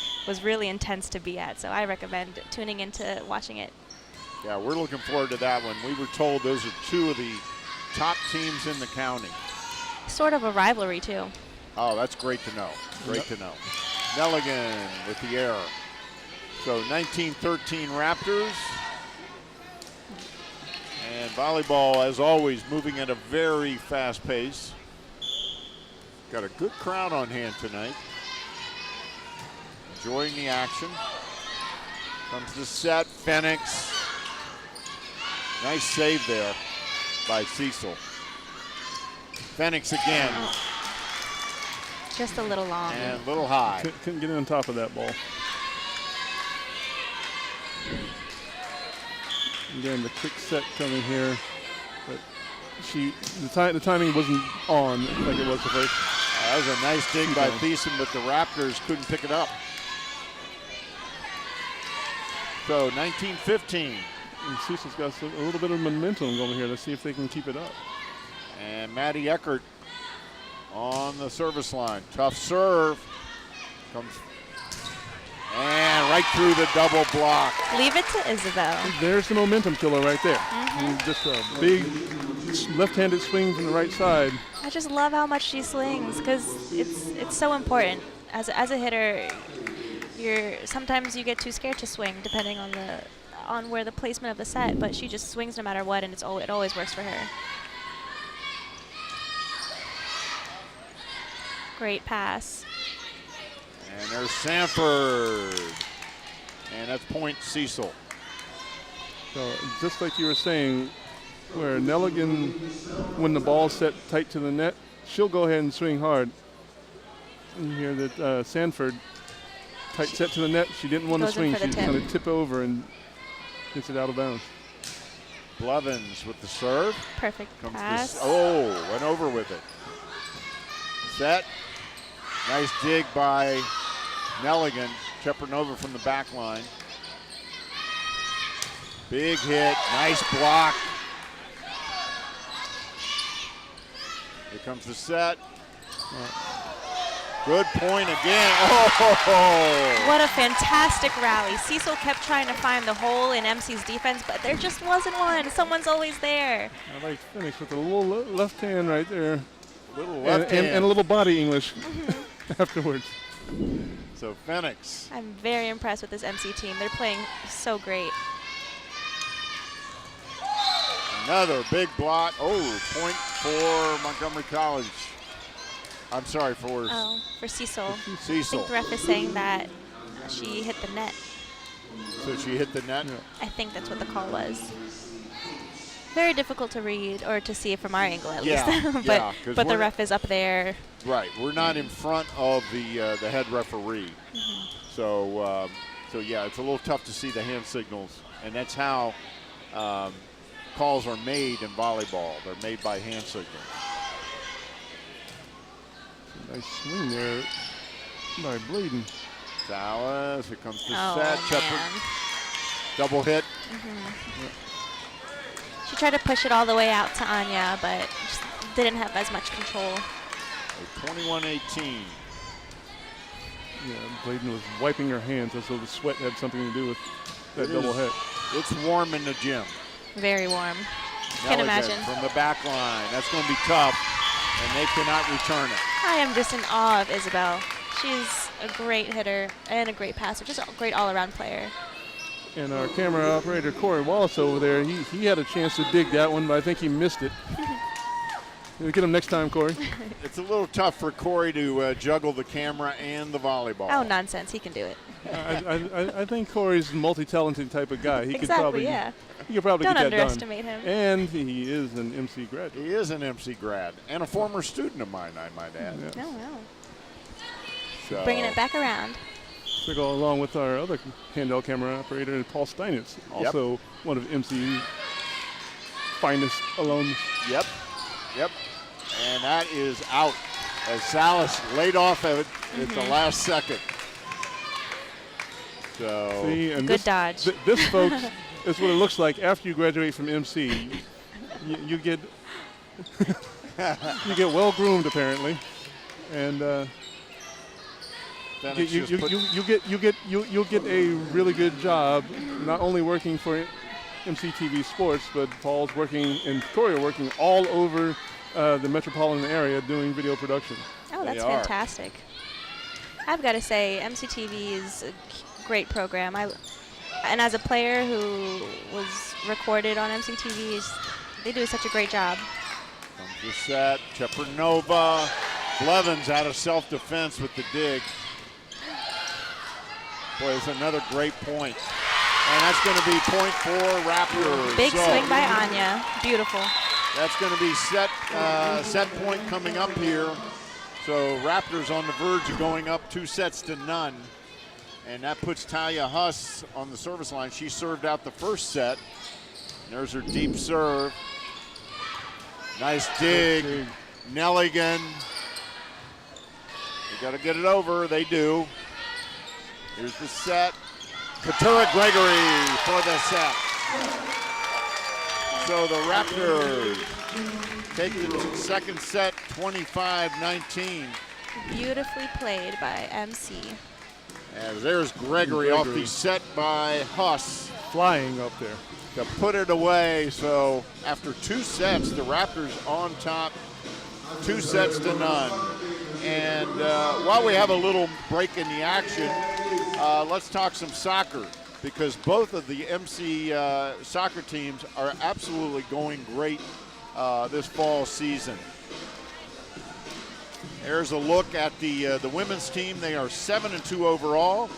really intense to be at. So I recommend tuning into watching it. Yeah, we're looking forward to that one. We were told those are two of the top teams in the county. Sort of a rivalry, too. Oh, that's great to know. Great to know. Nelligan with the error. So 19-13 Raptors. And volleyball, as always, moving at a very fast pace. Got a good crowd on hand tonight. Enjoying the action. Comes the set, Phoenix. Nice save there by Cecil. Phoenix again. Just a little long. And a little high. Couldn't get on top of that ball. Again, the quick set coming here, but the timing wasn't on like it was the first. That was a nice dig by Thiessen, but the Raptors couldn't pick it up. So 19-15. And Cecil's got a little bit of momentum going here. Let's see if they can keep it up. And Maddie Eckert on the service line. Tough serve. Comes. And right through the double block. Leave it to Isabel. There's the momentum killer right there. Just a big left-handed swing from the right side. I just love how much she slings because it's so important. As a hitter, sometimes you get too scared to swing depending on where the placement of the set, but she just swings no matter what, and it always works for her. Great pass. And there's Sanford. And that's point Cecil. So just like you were saying, where Nelligan, when the ball's set tight to the net, she'll go ahead and swing hard. And here that Sanford, tight set to the net, she didn't want to swing. She's going to tip over and gets it out of bounds. Blevins with the serve. Perfect pass. Went over with it. Set. Nice dig by Nelligan. Chepernova from the back line. Big hit. Nice block. Here comes the set. Good point again. Oh! What a fantastic rally. Cecil kept trying to find the hole in MC's defense, but there just wasn't one. Someone's always there. I like Phoenix with a little left hand right there. Little left hand. And a little body English afterwards. So Phoenix. I'm very impressed with this MC team. They're playing so great. Another big block. Oh, point for Montgomery College. I'm sorry, for Cecil. Cecil. I think the ref is saying that she hit the net. So she hit the net? Yeah. I think that's what the call was. Very difficult to read or to see from our angle at least. but the ref is up there. Right. We're not in front of the head referee. So yeah, it's a little tough to see the hand signals, and that's how calls are made in volleyball. They're made by hand signals. Nice swing there by Bladen. Salas, here comes the Oh, set. man. Double hit. She tried to push it all the way out to Anya, but just didn't have as much control. 21-18. Yeah, Bladen was wiping her hands as though the sweat had something to do with that double hit. It's warm in the gym. Very warm. Can't imagine. From the back line. That's going to be tough, and they cannot return it. I am just in awe of Isabel. She's a great hitter and a great passer, just a great all-around player. And our camera operator, Corey Wallace over there, he had a chance to dig that one, but I think he missed it. We'll get him next time, Corey. It's a little tough for Corey to juggle the camera and the volleyball. Oh, nonsense. He can do it. I think Corey's a multi-talented type of guy. He Exactly, could probably, yeah. He could probably Don't get that done. underestimate him. And he is an MC graduate. He is an MC grad and a former student of mine, I might add. Yeah. No. So Bringing it back around. To go along with our other handheld camera operator, Paul Steinitz, also one of MC's finest alums. Yep. And that is out as Salas laid off of it at the last second. So See, and Good dodge. This, folks, is what it looks like after you graduate from MC. You get you get well groomed apparently, and you'll get a really good job, not only working for MCTV Sports, but Paul's working and Corey are working all over the metropolitan area doing video production. Oh, that's fantastic. I've got to say, MCTV is a great program. And as a player who was recorded on MCTV, they do such a great job. Comes the set, Chepernova. Blevins out of self-defense with the dig. Boy, it's another great point. And that's going to be point for Raptors. Big swing by Anya. Beautiful. That's going to be set point coming up here. So Raptors on the verge of going up 2-0. And that puts Talia Huss on the service line. She served out the first set. There's her deep serve. Nice dig. Nelligan. They got to get it over. They do. Here's the set. Katura Gregory for the set. So the Raptors take the second set 25-19. Beautifully played by MC. As there's Gregory off the set by Huss. Flying up there. To put it away. So after 2 sets, the Raptors on top 2-0. And while we have a little break in the action, let's talk some soccer, because both of the MC soccer teams are absolutely going great this fall season. There's a look at the women's team. They are 7-2 overall.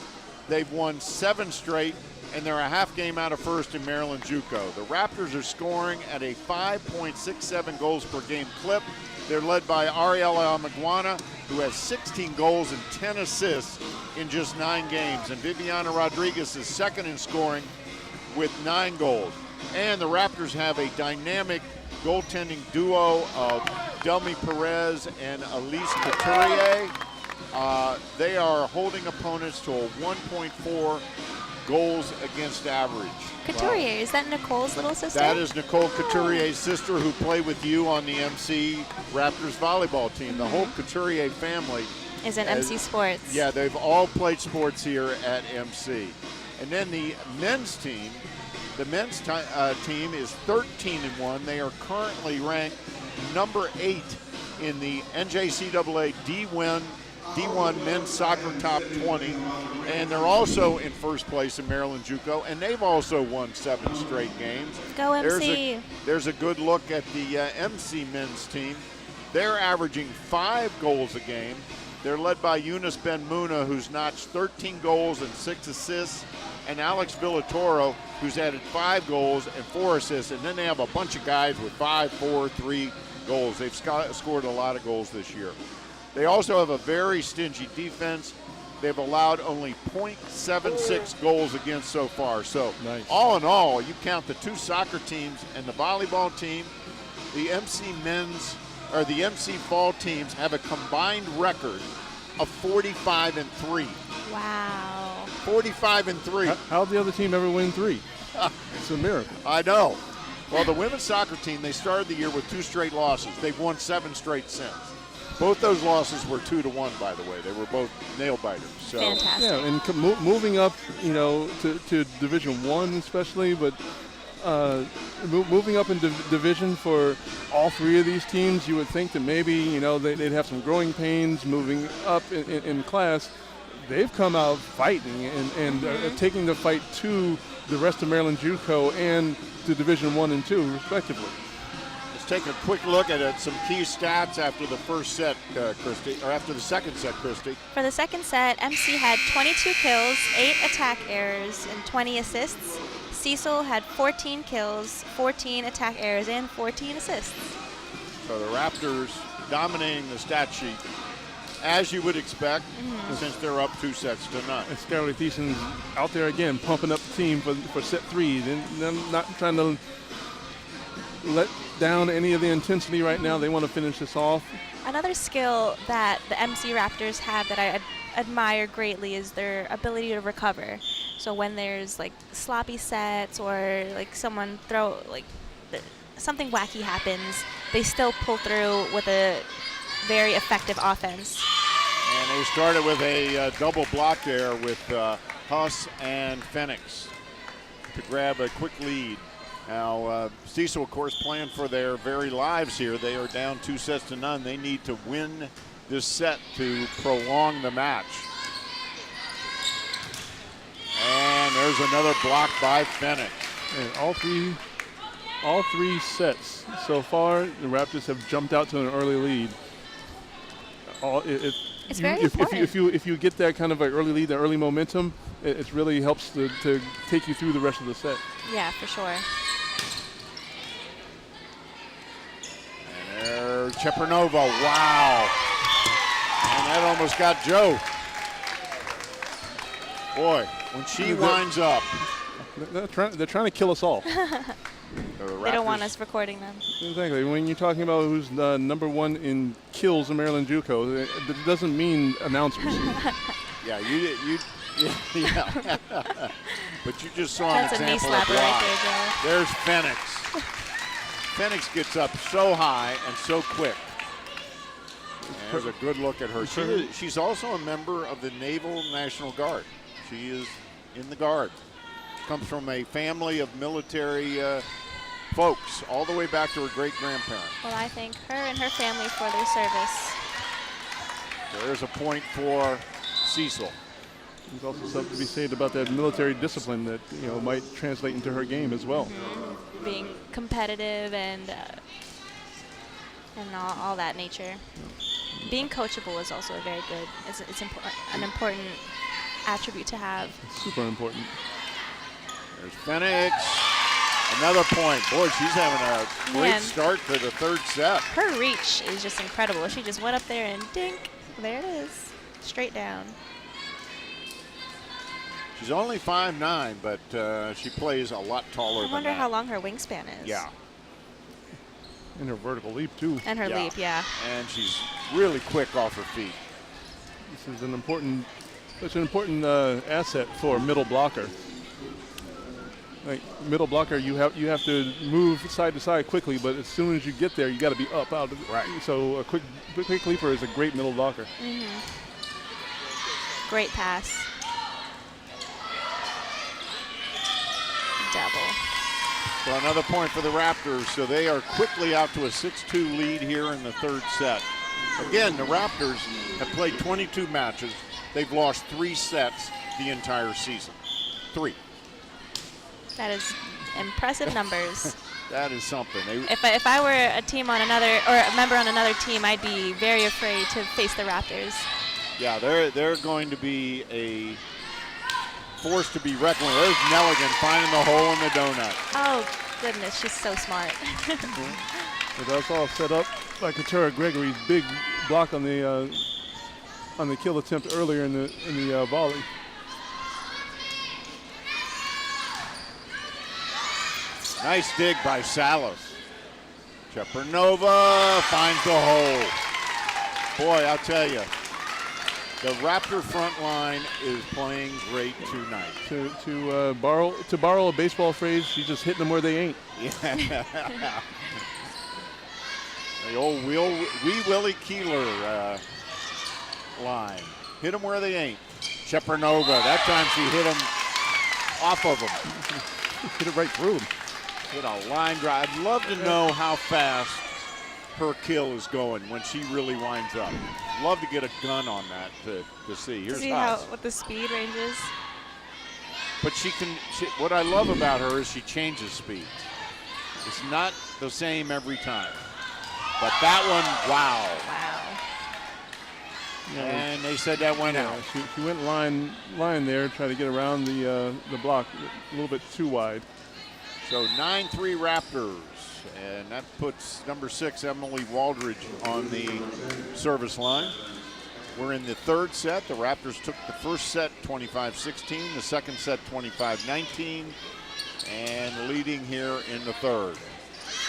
They've won 7 straight, and they're a half game out of first in Maryland JUCO. The Raptors are scoring at a 5.67 goals per game clip. They're led by Ariella Maguana, who has 16 goals and 10 assists in just 9 games. And Viviana Rodriguez is second in scoring with 9 goals. And the Raptors have a dynamic goaltending duo of Delmy Perez and Elise Couturier. They are holding opponents to a 1.4 goals against average. Couturier, is that Nicole's little sister? That is Nicole Couturier's sister, who played with you on the MC Raptors volleyball team. The whole Couturier family is in MC Sports. Yeah, they've all played sports here at MC. And then the men's team, team is 13-1. They are currently ranked number 8 in the NJCAA D1 men's soccer top 20, and they're also in first place in Maryland JUCO, and they've also won 7 straight games. Go MC. There's a good look at the MC men's team. They're averaging 5 goals a game. They're led by Eunice Ben-Muna, who's notched 13 goals and 6 assists, and Alex Villatoro, who's added 5 goals and 4 assists, and then they have a bunch of guys with 5, 4, 3 goals. They've scored a lot of goals this year. They also have a very stingy defense. They've allowed only .76 goals against so far. So all in all, you count the 2 soccer teams and the volleyball team, the MC fall teams have a combined record of 45-3. Wow. 45-3. How'd the other team ever win 3? It's a miracle. I know. Well, the women's soccer team, they started the year with 2 straight losses. They've won 7 straight since. Both those losses were 2-1, by the way. They were both nail biters. So. Fantastic. Yeah, and moving up, to Division I especially, but moving up in division for all 3 of these teams, you would think that maybe, they'd have some growing pains moving up in class. They've come out fighting and taking the fight to the rest of Maryland JUCO and to Division I and II, respectively. Take a quick look at some key stats after the first set, Christy, or after the second set, Christy. For the second set, MC had 22 kills, 8 attack errors, and 20 assists. Cecil had 14 kills, 14 attack errors, and 14 assists. So the Raptors dominating the stat sheet. as you would expect, since they're up 2-0. And Skylar Thiesen's out there again, pumping up the team for set 3. They're not trying to let down any of the intensity right now. They want to finish this off. Another skill that the MC Raptors have that I admire greatly is their ability to recover. So when there's like sloppy sets or like someone something wacky happens, they still pull through with a very effective offense. And they started with a double block there with Huss and Phoenix to grab a quick lead. Now, Cecil, of course, playing for their very lives here. They are down 2-0. They need to win this set to prolong the match. And there's another block by Phoenix. And all three sets so far, the Raptors have jumped out to an early lead. It's very important. If you get that kind of an early lead, that early momentum, it really helps to take you through the rest of the set. Yeah, for sure. And there's Chepernova. Wow. And that almost got Joe. Boy, when she winds up. They're trying to kill us all. They don't want us recording them. Exactly. When you're talking about who's number 1 in kills in Maryland JUCO, it doesn't mean announcers. Yeah, yeah. But you just saw an That's a knee example of slapper right there, Joe. There's Phoenix. Phoenix gets up so high and so quick. And there's a good look at her. She's also a member of the Naval National Guard. She is in the Guard. Comes from a family of military folks, all the way back to her great-grandparents. Well, I thank her and her family for their service. There's a point for Cecil. There's also something to be said about that military discipline that might translate into her game as well. Being competitive and all that nature. Being coachable is also a very good. It's an important attribute to have. It's super important. There's Phoenix. Another point. Boy, she's having a great start to the third set. Her reach is just incredible. She just went up there and dink. There it is. Straight down. She's only 5'9", but she plays a lot taller than that. I wonder how long her wingspan is. Yeah. And her vertical leap, too. And her leap, yeah. And she's really quick off her feet. This is an important asset for middle blocker. Like middle blocker, you have to move side to side quickly, but as soon as you get there, you got to be up out. Right. So a quick leaper is a great middle blocker. Great pass. Double. So another point for the Raptors. So they are quickly out to a 6-2 lead here in the third set. Again, the Raptors have played 22 matches. They've lost 3 sets the entire season. 3. That is impressive numbers. That is something. If I were a team on another, or a member on another team, I'd be very afraid to face the Raptors. Yeah, they're going to be a force to be reckoned with. There's Nelligan finding the hole in the donut. Oh goodness, she's so smart. But that's all set up by Katara Gregory's big block on the kill attempt earlier in the volley. Nice dig by Salas. Chepernova finds the hole. Boy, I'll tell you, the Raptor front line is playing great tonight. To borrow a baseball phrase, she's just hitting them where they ain't. Yeah. The old Wee Willie Keeler line. Hit them where they ain't. Chepernova, that time she hit him off of him. Hit it right through him. Hit a line drive. I'd love to know how fast her kill is going when she really winds up. Love to get a gun on that to see. Here's what the speed range is. But what I love about her is she changes speed. It's not the same every time. But that one, wow. Yeah. And they said that went out. She went line there, trying to get around the block a little bit too wide. So 9-3 Raptors, and that puts number 6, Emily Waldridge, on the service line. We're in the third set. The Raptors took the first set 25-16, the second set 25-19, and leading here in the third.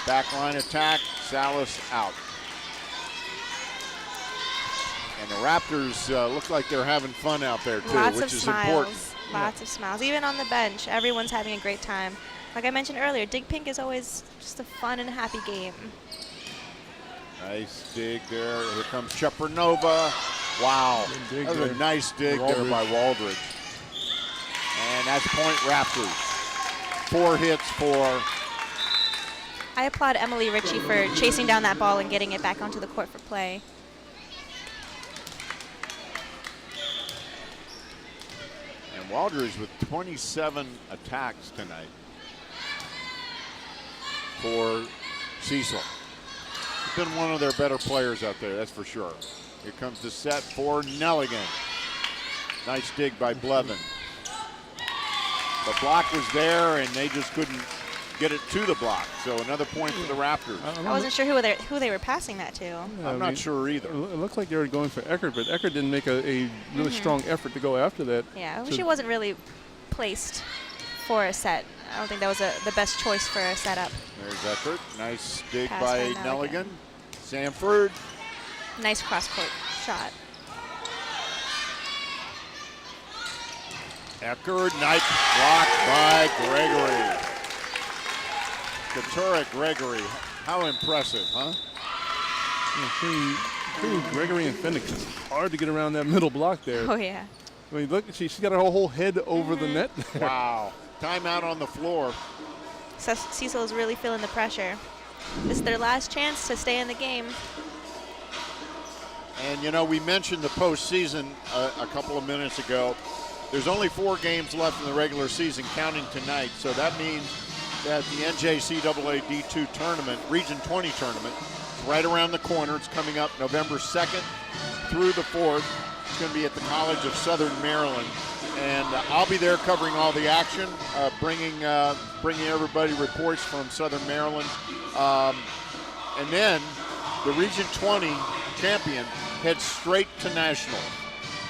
Backline attack, Salas out. And the Raptors look like they're having fun out there, too, Lots which of is smiles. important. Lots of smiles. Even on the bench, everyone's having a great time. Like I mentioned earlier, Dig Pink is always just a fun and happy game. Nice dig there. Here comes Chepernova. Wow. That was a nice dig there by Waldridge. And that's point Raptors. 4 hits for. I applaud Emily Ritchie for chasing down that ball and getting it back onto the court for play. And Waldridge with 27 attacks tonight for Cecil. He's been one of their better players out there, that's for sure. Here comes the set for Nelligan. Nice dig by Blevin. The block was there, and they just couldn't get it to the block. So another point for the Raptors. I wasn't sure who they were passing that to. I'm not sure either. It looked like they were going for Eckert, but Eckert didn't make a really strong effort to go after that. Yeah, she wasn't really placed for a set. I don't think that was the best choice for a setup. There's Eckert. Nice dig Pass by by Nelligan. Nelligan. Sanford. Nice cross-court shot. Eckert, nice block by Gregory. Katura Gregory, how impressive, huh? Between Gregory and Fenix, it's hard to get around that middle block there. Oh, yeah. I mean, look, she's got her whole head over the net. Wow. Timeout on the floor. Cecil is really feeling the pressure. This is their last chance to stay in the game. And, you know, we mentioned the postseason a couple of minutes ago. There's only 4 games left in the regular season, counting tonight. So that means that the NJCAA D2 tournament, Region 20 tournament, is right around the corner. It's coming up November 2nd through the 4th. It's going to be at the College of Southern Maryland. And I'll be there covering all the action, bringing everybody reports from Southern Maryland. And then the Region 20 champion heads straight to national.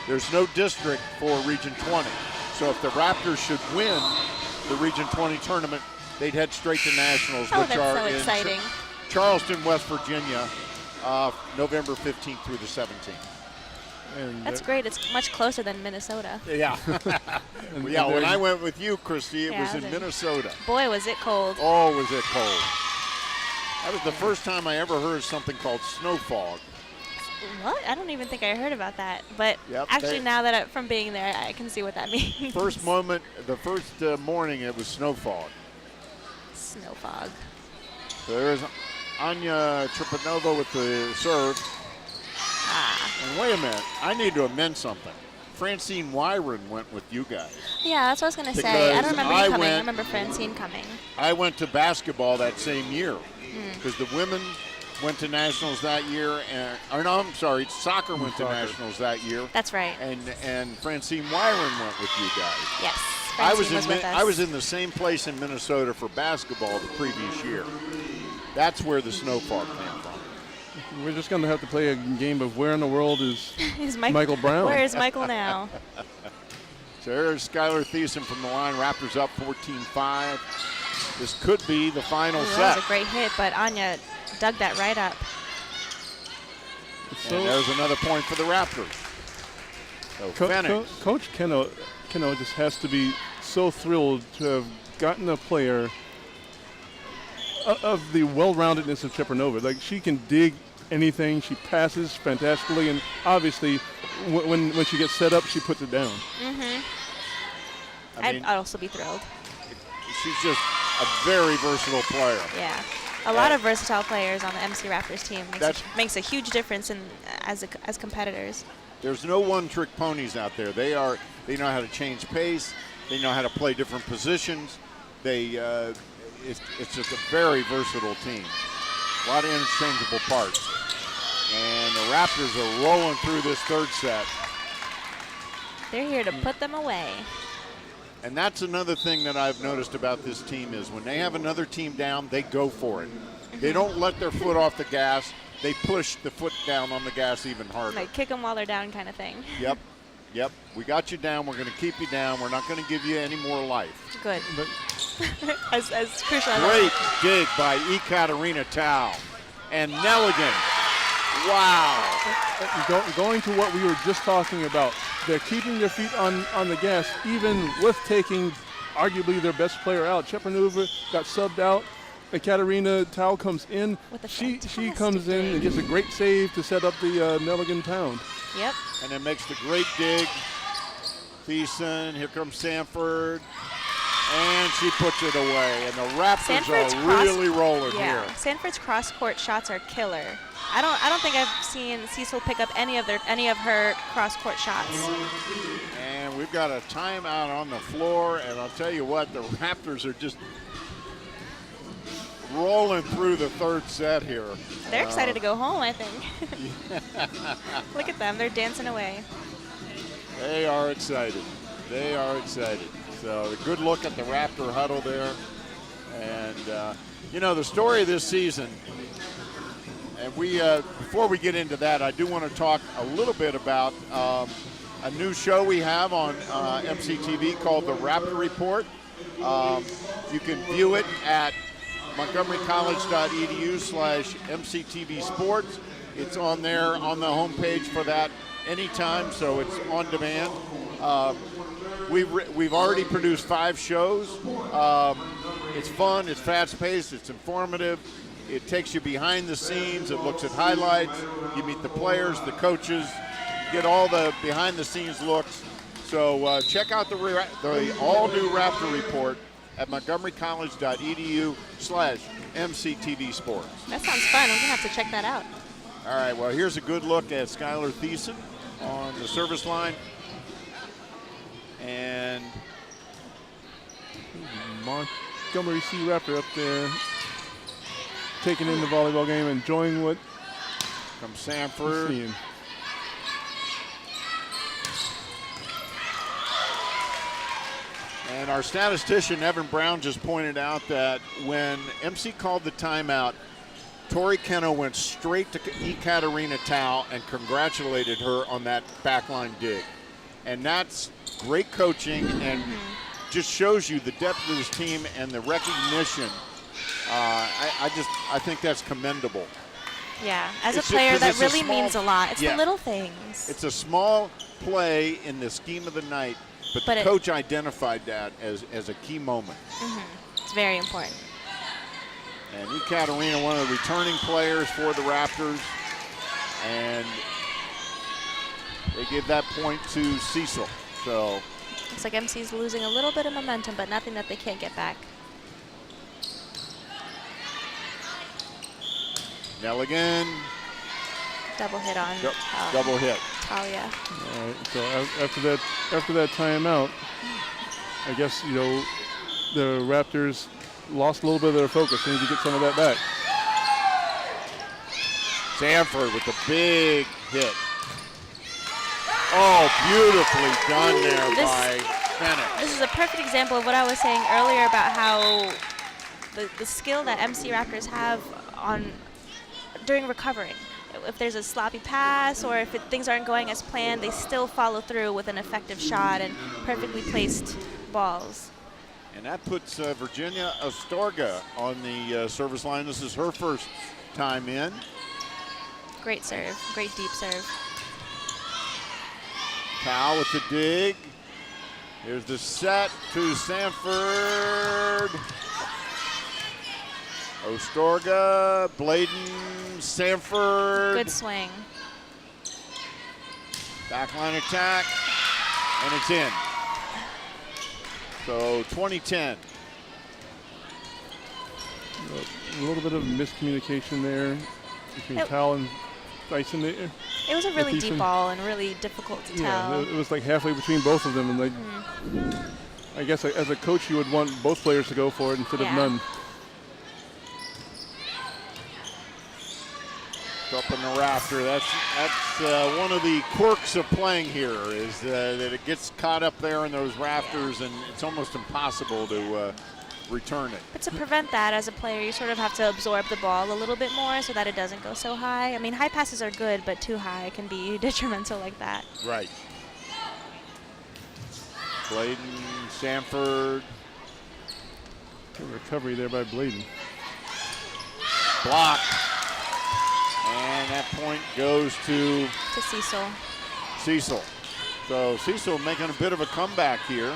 There's no district for Region 20. So if the Raptors should win the Region 20 tournament, they'd head straight to nationals, Oh, which that's are so in exciting. Charleston, West Virginia, November 15th through the 17th. And That's great. It's much closer than Minnesota. Yeah. Yeah, when I went with you, Christy, it Yeah, was I in was in- Minnesota. Boy, was it cold. Oh, was it cold. That was the first time I ever heard something called snow fog. What? I don't even think I heard about that. But Yep, actually, now that from being there, I can see what that means. The first morning, it was snow fog. Snow fog. So there's Anya Tripanova with the serve. And wait a minute, I need to amend something. Francine Wyron went with you guys. Yeah, that's what I was going to say. I Because don't remember I you coming. I went- remember Francine coming. I went to basketball that same year because the women went to nationals that year, soccer went to nationals that year, That's right. and Francine Wyron went with you guys. Yes. I Francine was with us. I was in the same place in Minnesota for basketball the previous year. That's where the snow fog came from. we're just going to have to play a game of where in the world is Is Michael Brown? Where is Michael now? So there's Skylar Thiessen from the line. Raptors up 14-5. This could be the final Ooh, set. that was a great hit, but Anya dug that right up. And there's another point for the Raptors. So Phoenix. Coach Keno just has to be so thrilled to have gotten a player of the well-roundedness of Chepernova. Like, she can dig anything. She passes fantastically, and obviously, when she gets set up, she puts it down. I'd also be thrilled. She's just a very versatile player. Yeah. A lot of versatile players on the MC Raptors team makes a huge difference as competitors. There's no one-trick ponies out there. They know how to change pace. They know how to play different positions. It's just a very versatile team. A lot of interchangeable parts. And the Raptors are rolling through this third set. They're here to put them away. And that's another thing that I've noticed about this team is when they have another team down, they go for it. They don't let their foot off the gas. they push the foot down on the gas even harder. Like kick them while they're down kind of thing. Yep. We got you down. We're going to keep you down. We're not going to give you any more life. Good. But as crucial as Great dig by Ekaterina Tao. And Nelligan. Wow. going to what we were just talking about, they're keeping their feet on the gas, even with taking arguably their best player out. Chepanuva got subbed out. Ekaterina Tao comes in. She comes in and gets a great save to set up the Nelligan pound. Yep. And then makes the great dig. Thiessen, here comes Sanford. And she puts it away. And the Raptors are really rolling here. Sanford's cross-court shots are killer. I don't think I've seen Cecil pick up any of her cross-court shots. And we've got a timeout on the floor. And I'll tell you what, the Raptors are just rolling through the third set here. They're excited to go home, I think. Look at them. They're dancing away. They are excited. They are excited. So a good look at the Raptor huddle there. And, you know, the story of this season, and before we get into that, I do want to talk a little bit about a new show we have on MCTV called The Raptor Report. You can view it at montgomerycollege.edu/MCTV Sports. It's on there on the homepage for that anytime, so it's on demand. We've already produced 5 shows. It's fun, it's fast-paced, it's informative. It takes you behind the scenes. It looks at highlights. You meet the players, the coaches, get all the behind-the-scenes looks. So check out the all-new Raptor Report at montgomerycollege.edu/MCTV Sports. That sounds fun. I'm going to have to check that out. All right, well, here's a good look at Skylar Thiessen on the service line. And Montgomery C. Raptor up there taking in the volleyball game, enjoying what from Sanford. Seeing. And our statistician, Evan Brown, just pointed out that when MC called the timeout, Tori Keno went straight to Ekaterina Tao and congratulated her on that backline dig. And that's great coaching and just shows you the depth of this team and the recognition. I think that's commendable. Yeah, as a player, that really means a lot. It's the little things. It's a small play in the scheme of the night, but the coach identified that as a key moment. It's very important. And Ekaterina, one of the returning players for the Raptors, and they give that point to Cecil. So looks like MC's losing a little bit of momentum, but nothing that they can't get back. Nelligan. Double hit on. Double hit. Talia. All right, so after that timeout, I guess, you know, the Raptors lost a little bit of their focus. They need to get some of that back. Sanford with the big hit. Oh, beautifully done there by Bennett. This is a perfect example of what I was saying earlier about how the skill that MC Raptors have during recovering. If there's a sloppy pass or if things aren't going as planned, they still follow through with an effective shot and perfectly placed balls. And that puts Virginia Astorga on the service line. This is her first time in. Great serve, great deep serve. Powell with the dig. Here's the set to Sanford. Astorga, Bladen, Sanford. Good swing. Backline attack, and it's in. So 20-10. A little bit of miscommunication there between Tal and Dyson. It was a really deep ball and really difficult to tell. It was like halfway between both of them, and I guess as a coach you would want both players to go for it instead of none. Up in the Raptor. That's one of the quirks of playing here is that it gets caught up there in those rafters, and it's almost impossible to return it. But to prevent that as a player, you sort of have to absorb the ball a little bit more so that it doesn't go so high. I mean, high passes are good, but too high can be detrimental like that. Right. Bladen, Sanford. Good recovery there by Bladen. Block. And that point goes to Cecil. Cecil. So Cecil making a bit of a comeback here.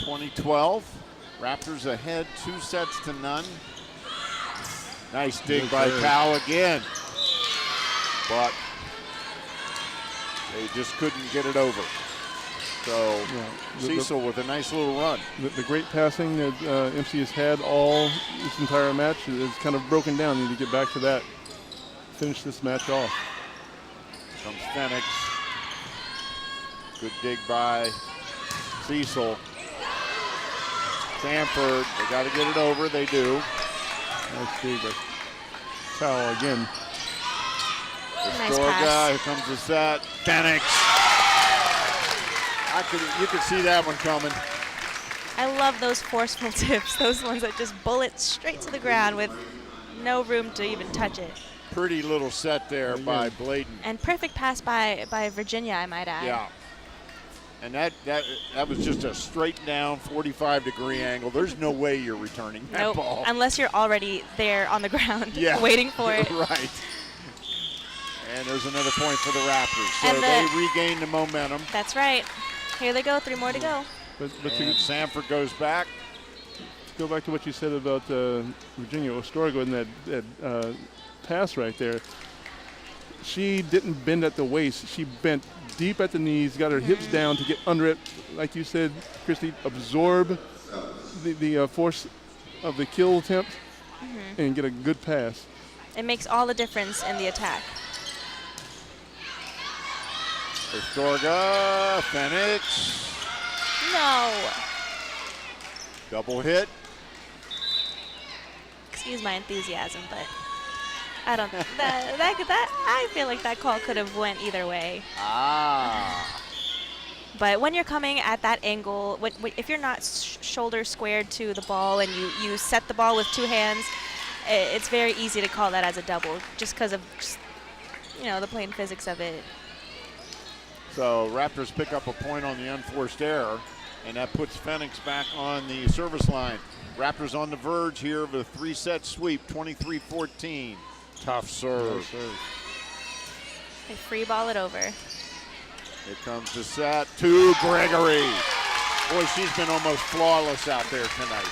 2012. Raptors ahead 2-0. Nice dig by Powell again. But they just couldn't get it over. So Cecil with a nice little run. The great passing that MC has had all this entire match is kind of broken down. Need to get back to that. Finish this match off. Comes Phoenix. Good dig by Cecil. Sanford, they got to get it over. They do. Nice dig by Powell again. Nice pass. Here comes the set. Phoenix. You could see that one coming. I love those forceful tips, those ones that just bullet straight to the ground with no room to even touch it. Pretty little set there by Bladen. And perfect pass by Virginia, I might add. Yeah. And that was just a straight down 45-degree angle. There's no way you're returning that ball. Unless you're already there on the ground waiting for it. Right. And there's another point for the Raptors. So they regain the momentum. That's right. Here they go, 3 more to go. But and Sanford goes back. Go back to what you said about Virginia Ostorgo and that pass right there. She didn't bend at the waist. She bent deep at the knees, got her hips down to get under it. Like you said, Christy, absorb the force of the kill attempt and get a good pass. It makes all the difference in the attack. Astorga, Phoenix. No. Double hit. Excuse my enthusiasm, but I don't. I feel like that call could have went either way. But when you're coming at that angle, if you're not shoulder squared to the ball and you set the ball with 2 hands, it's very easy to call that as a double, just because of the plain physics of it. So Raptors pick up a point on the unforced error, and that puts Phoenix back on the service line. Raptors on the verge here of a 3-set sweep, 23-14. Tough serve. They free ball it over. Here comes the set to Gregory. Boy, she's been almost flawless out there tonight.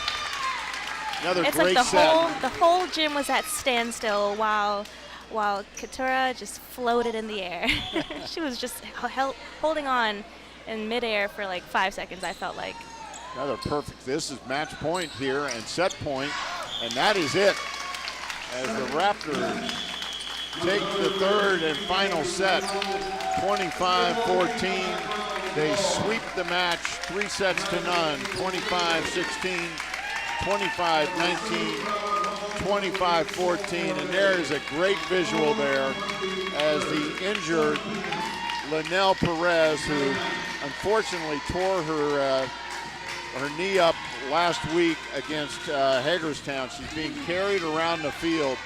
Another it's great like set. The whole gym was at standstill while Katura just floated in the air. She was just holding on in midair for like 5 seconds, I felt like. Another perfect. This is match point here and set point, and that is it. As the Raptors take the third and final set, 25-14. They sweep the match 3-0, 25-16, 25-19, 25-14. And there is a great visual there as the injured Linnell Perez, who unfortunately tore her knee up last week against Hagerstown. She's being carried around the field,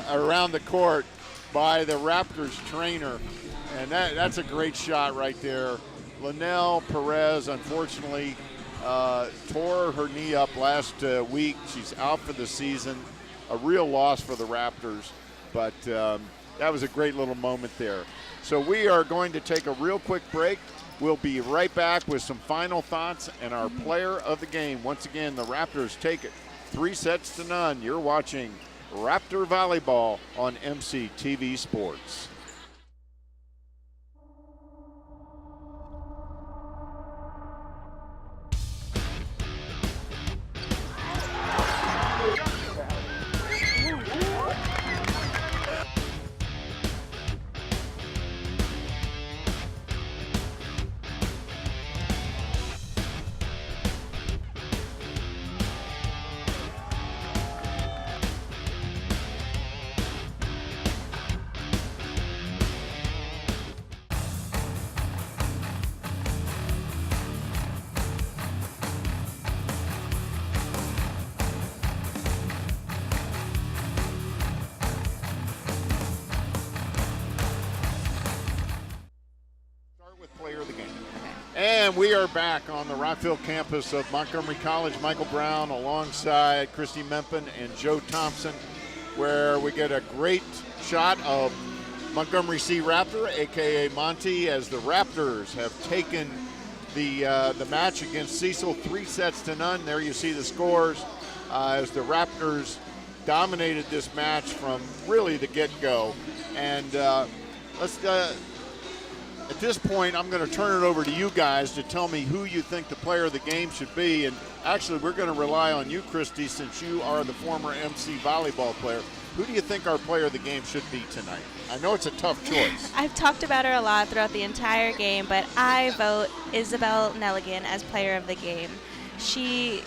around the court by the Raptors trainer. And that's a great shot right there. Linnell Perez, unfortunately, tore her knee up last week. She's out for the season. A real loss for the Raptors, but that was a great little moment there. So we are going to take a real quick break. We'll be right back with some final thoughts and our player of the game. Once again, the Raptors take it 3-0. You're watching Raptor Volleyball on MC TV Sports. And we are back on the Rockville campus of Montgomery College. Michael Brown alongside Christy Mempin and Joe Thompson, where we get a great shot of Montgomery Sea Raptor, a.k.a. Monty, as the Raptors have taken the match against Cecil 3-0. There you see the scores as the Raptors dominated this match from really the get-go. And at this point, I'm going to turn it over to you guys to tell me who you think the player of the game should be. And actually, we're going to rely on you, Christy, since you are the former MC volleyball player. Who do you think our player of the game should be tonight? I know it's a tough choice. I've talked about her a lot throughout the entire game, but I vote Isabel Nelligan as player of the game. She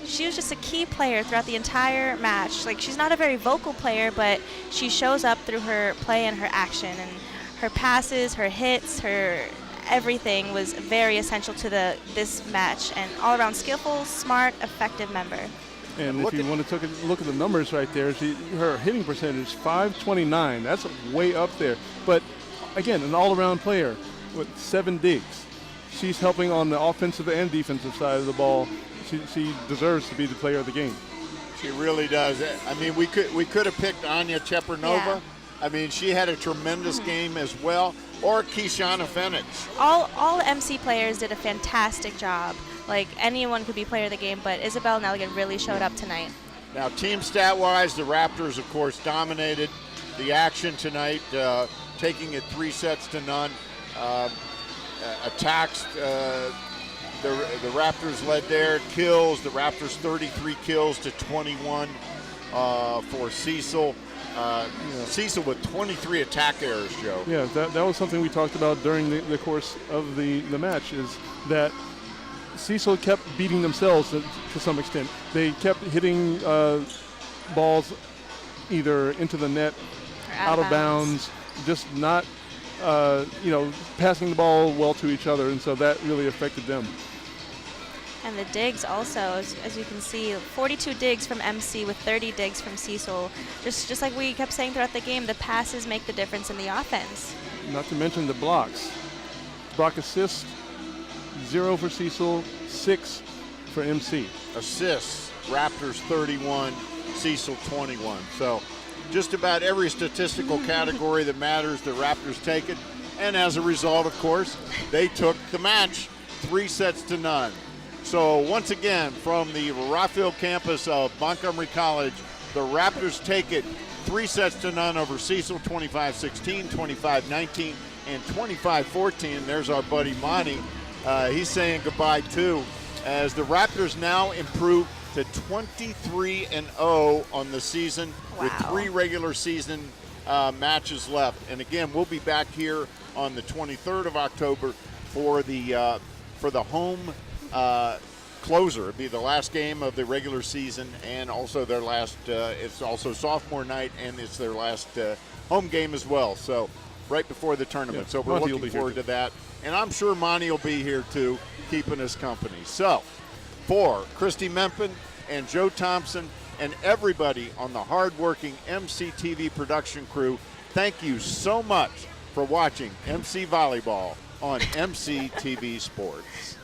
was just a key player throughout the entire match. Like, she's not a very vocal player, but she shows up through her play and her action. And her passes, her hits, her everything was very essential to this match. And all-around skillful, smart, effective member. And if you want to look at the numbers right there, her hitting percentage, 529. That's way up there. But, again, an all-around player with 7 digs. She's helping on the offensive and defensive side of the ball. She deserves to be the player of the game. She really does. I mean, we could have picked Anya Chepernova. Yeah. I mean, she had a tremendous game as well. Or Keishana Fenix. All MC players did a fantastic job. Like, anyone could be player of the game, but Isabel Nelligan really showed up tonight. Now, team stat-wise, the Raptors, of course, dominated the action tonight, taking it 3-0. Attacks, the Raptors led there. Kills, the Raptors 33 kills to 21 for Cecil. Cecil with 23 attack errors, Joe. Yeah, that was something we talked about during the course of the match, is that Cecil kept beating themselves to some extent. They kept hitting balls either into the net, out of bounds, just not, passing the ball well to each other, and so that really affected them. And the digs also, as you can see, 42 digs from MC with 30 digs from Cecil. Just like we kept saying throughout the game, the passes make the difference in the offense. Not to mention the blocks. Block assists, 0 for Cecil, 6 for MC. Assists, Raptors 31, Cecil 21. So just about every statistical category that matters, the Raptors take it. And as a result, of course, they took the match 3-0. So once again, from the Rockville campus of Montgomery College, the Raptors take it 3-0 over Cecil, 25-16, 25-19, and 25-14. There's our buddy Monty. He's saying goodbye too, as the Raptors now improve to 23-0 on the season. Wow. With 3 regular season matches left. And again, we'll be back here on the 23rd of October for the home closer. It'll be the last game of the regular season, and also their last, it's also sophomore night, and it's their last home game as well. So right before the tournament. Yeah, so we're Monty looking forward to that. And I'm sure Monty will be here too, keeping us company. So for Christy Mempin and Joe Thompson and everybody on the hardworking MCTV production crew, thank you so much for watching MC Volleyball on MCTV Sports.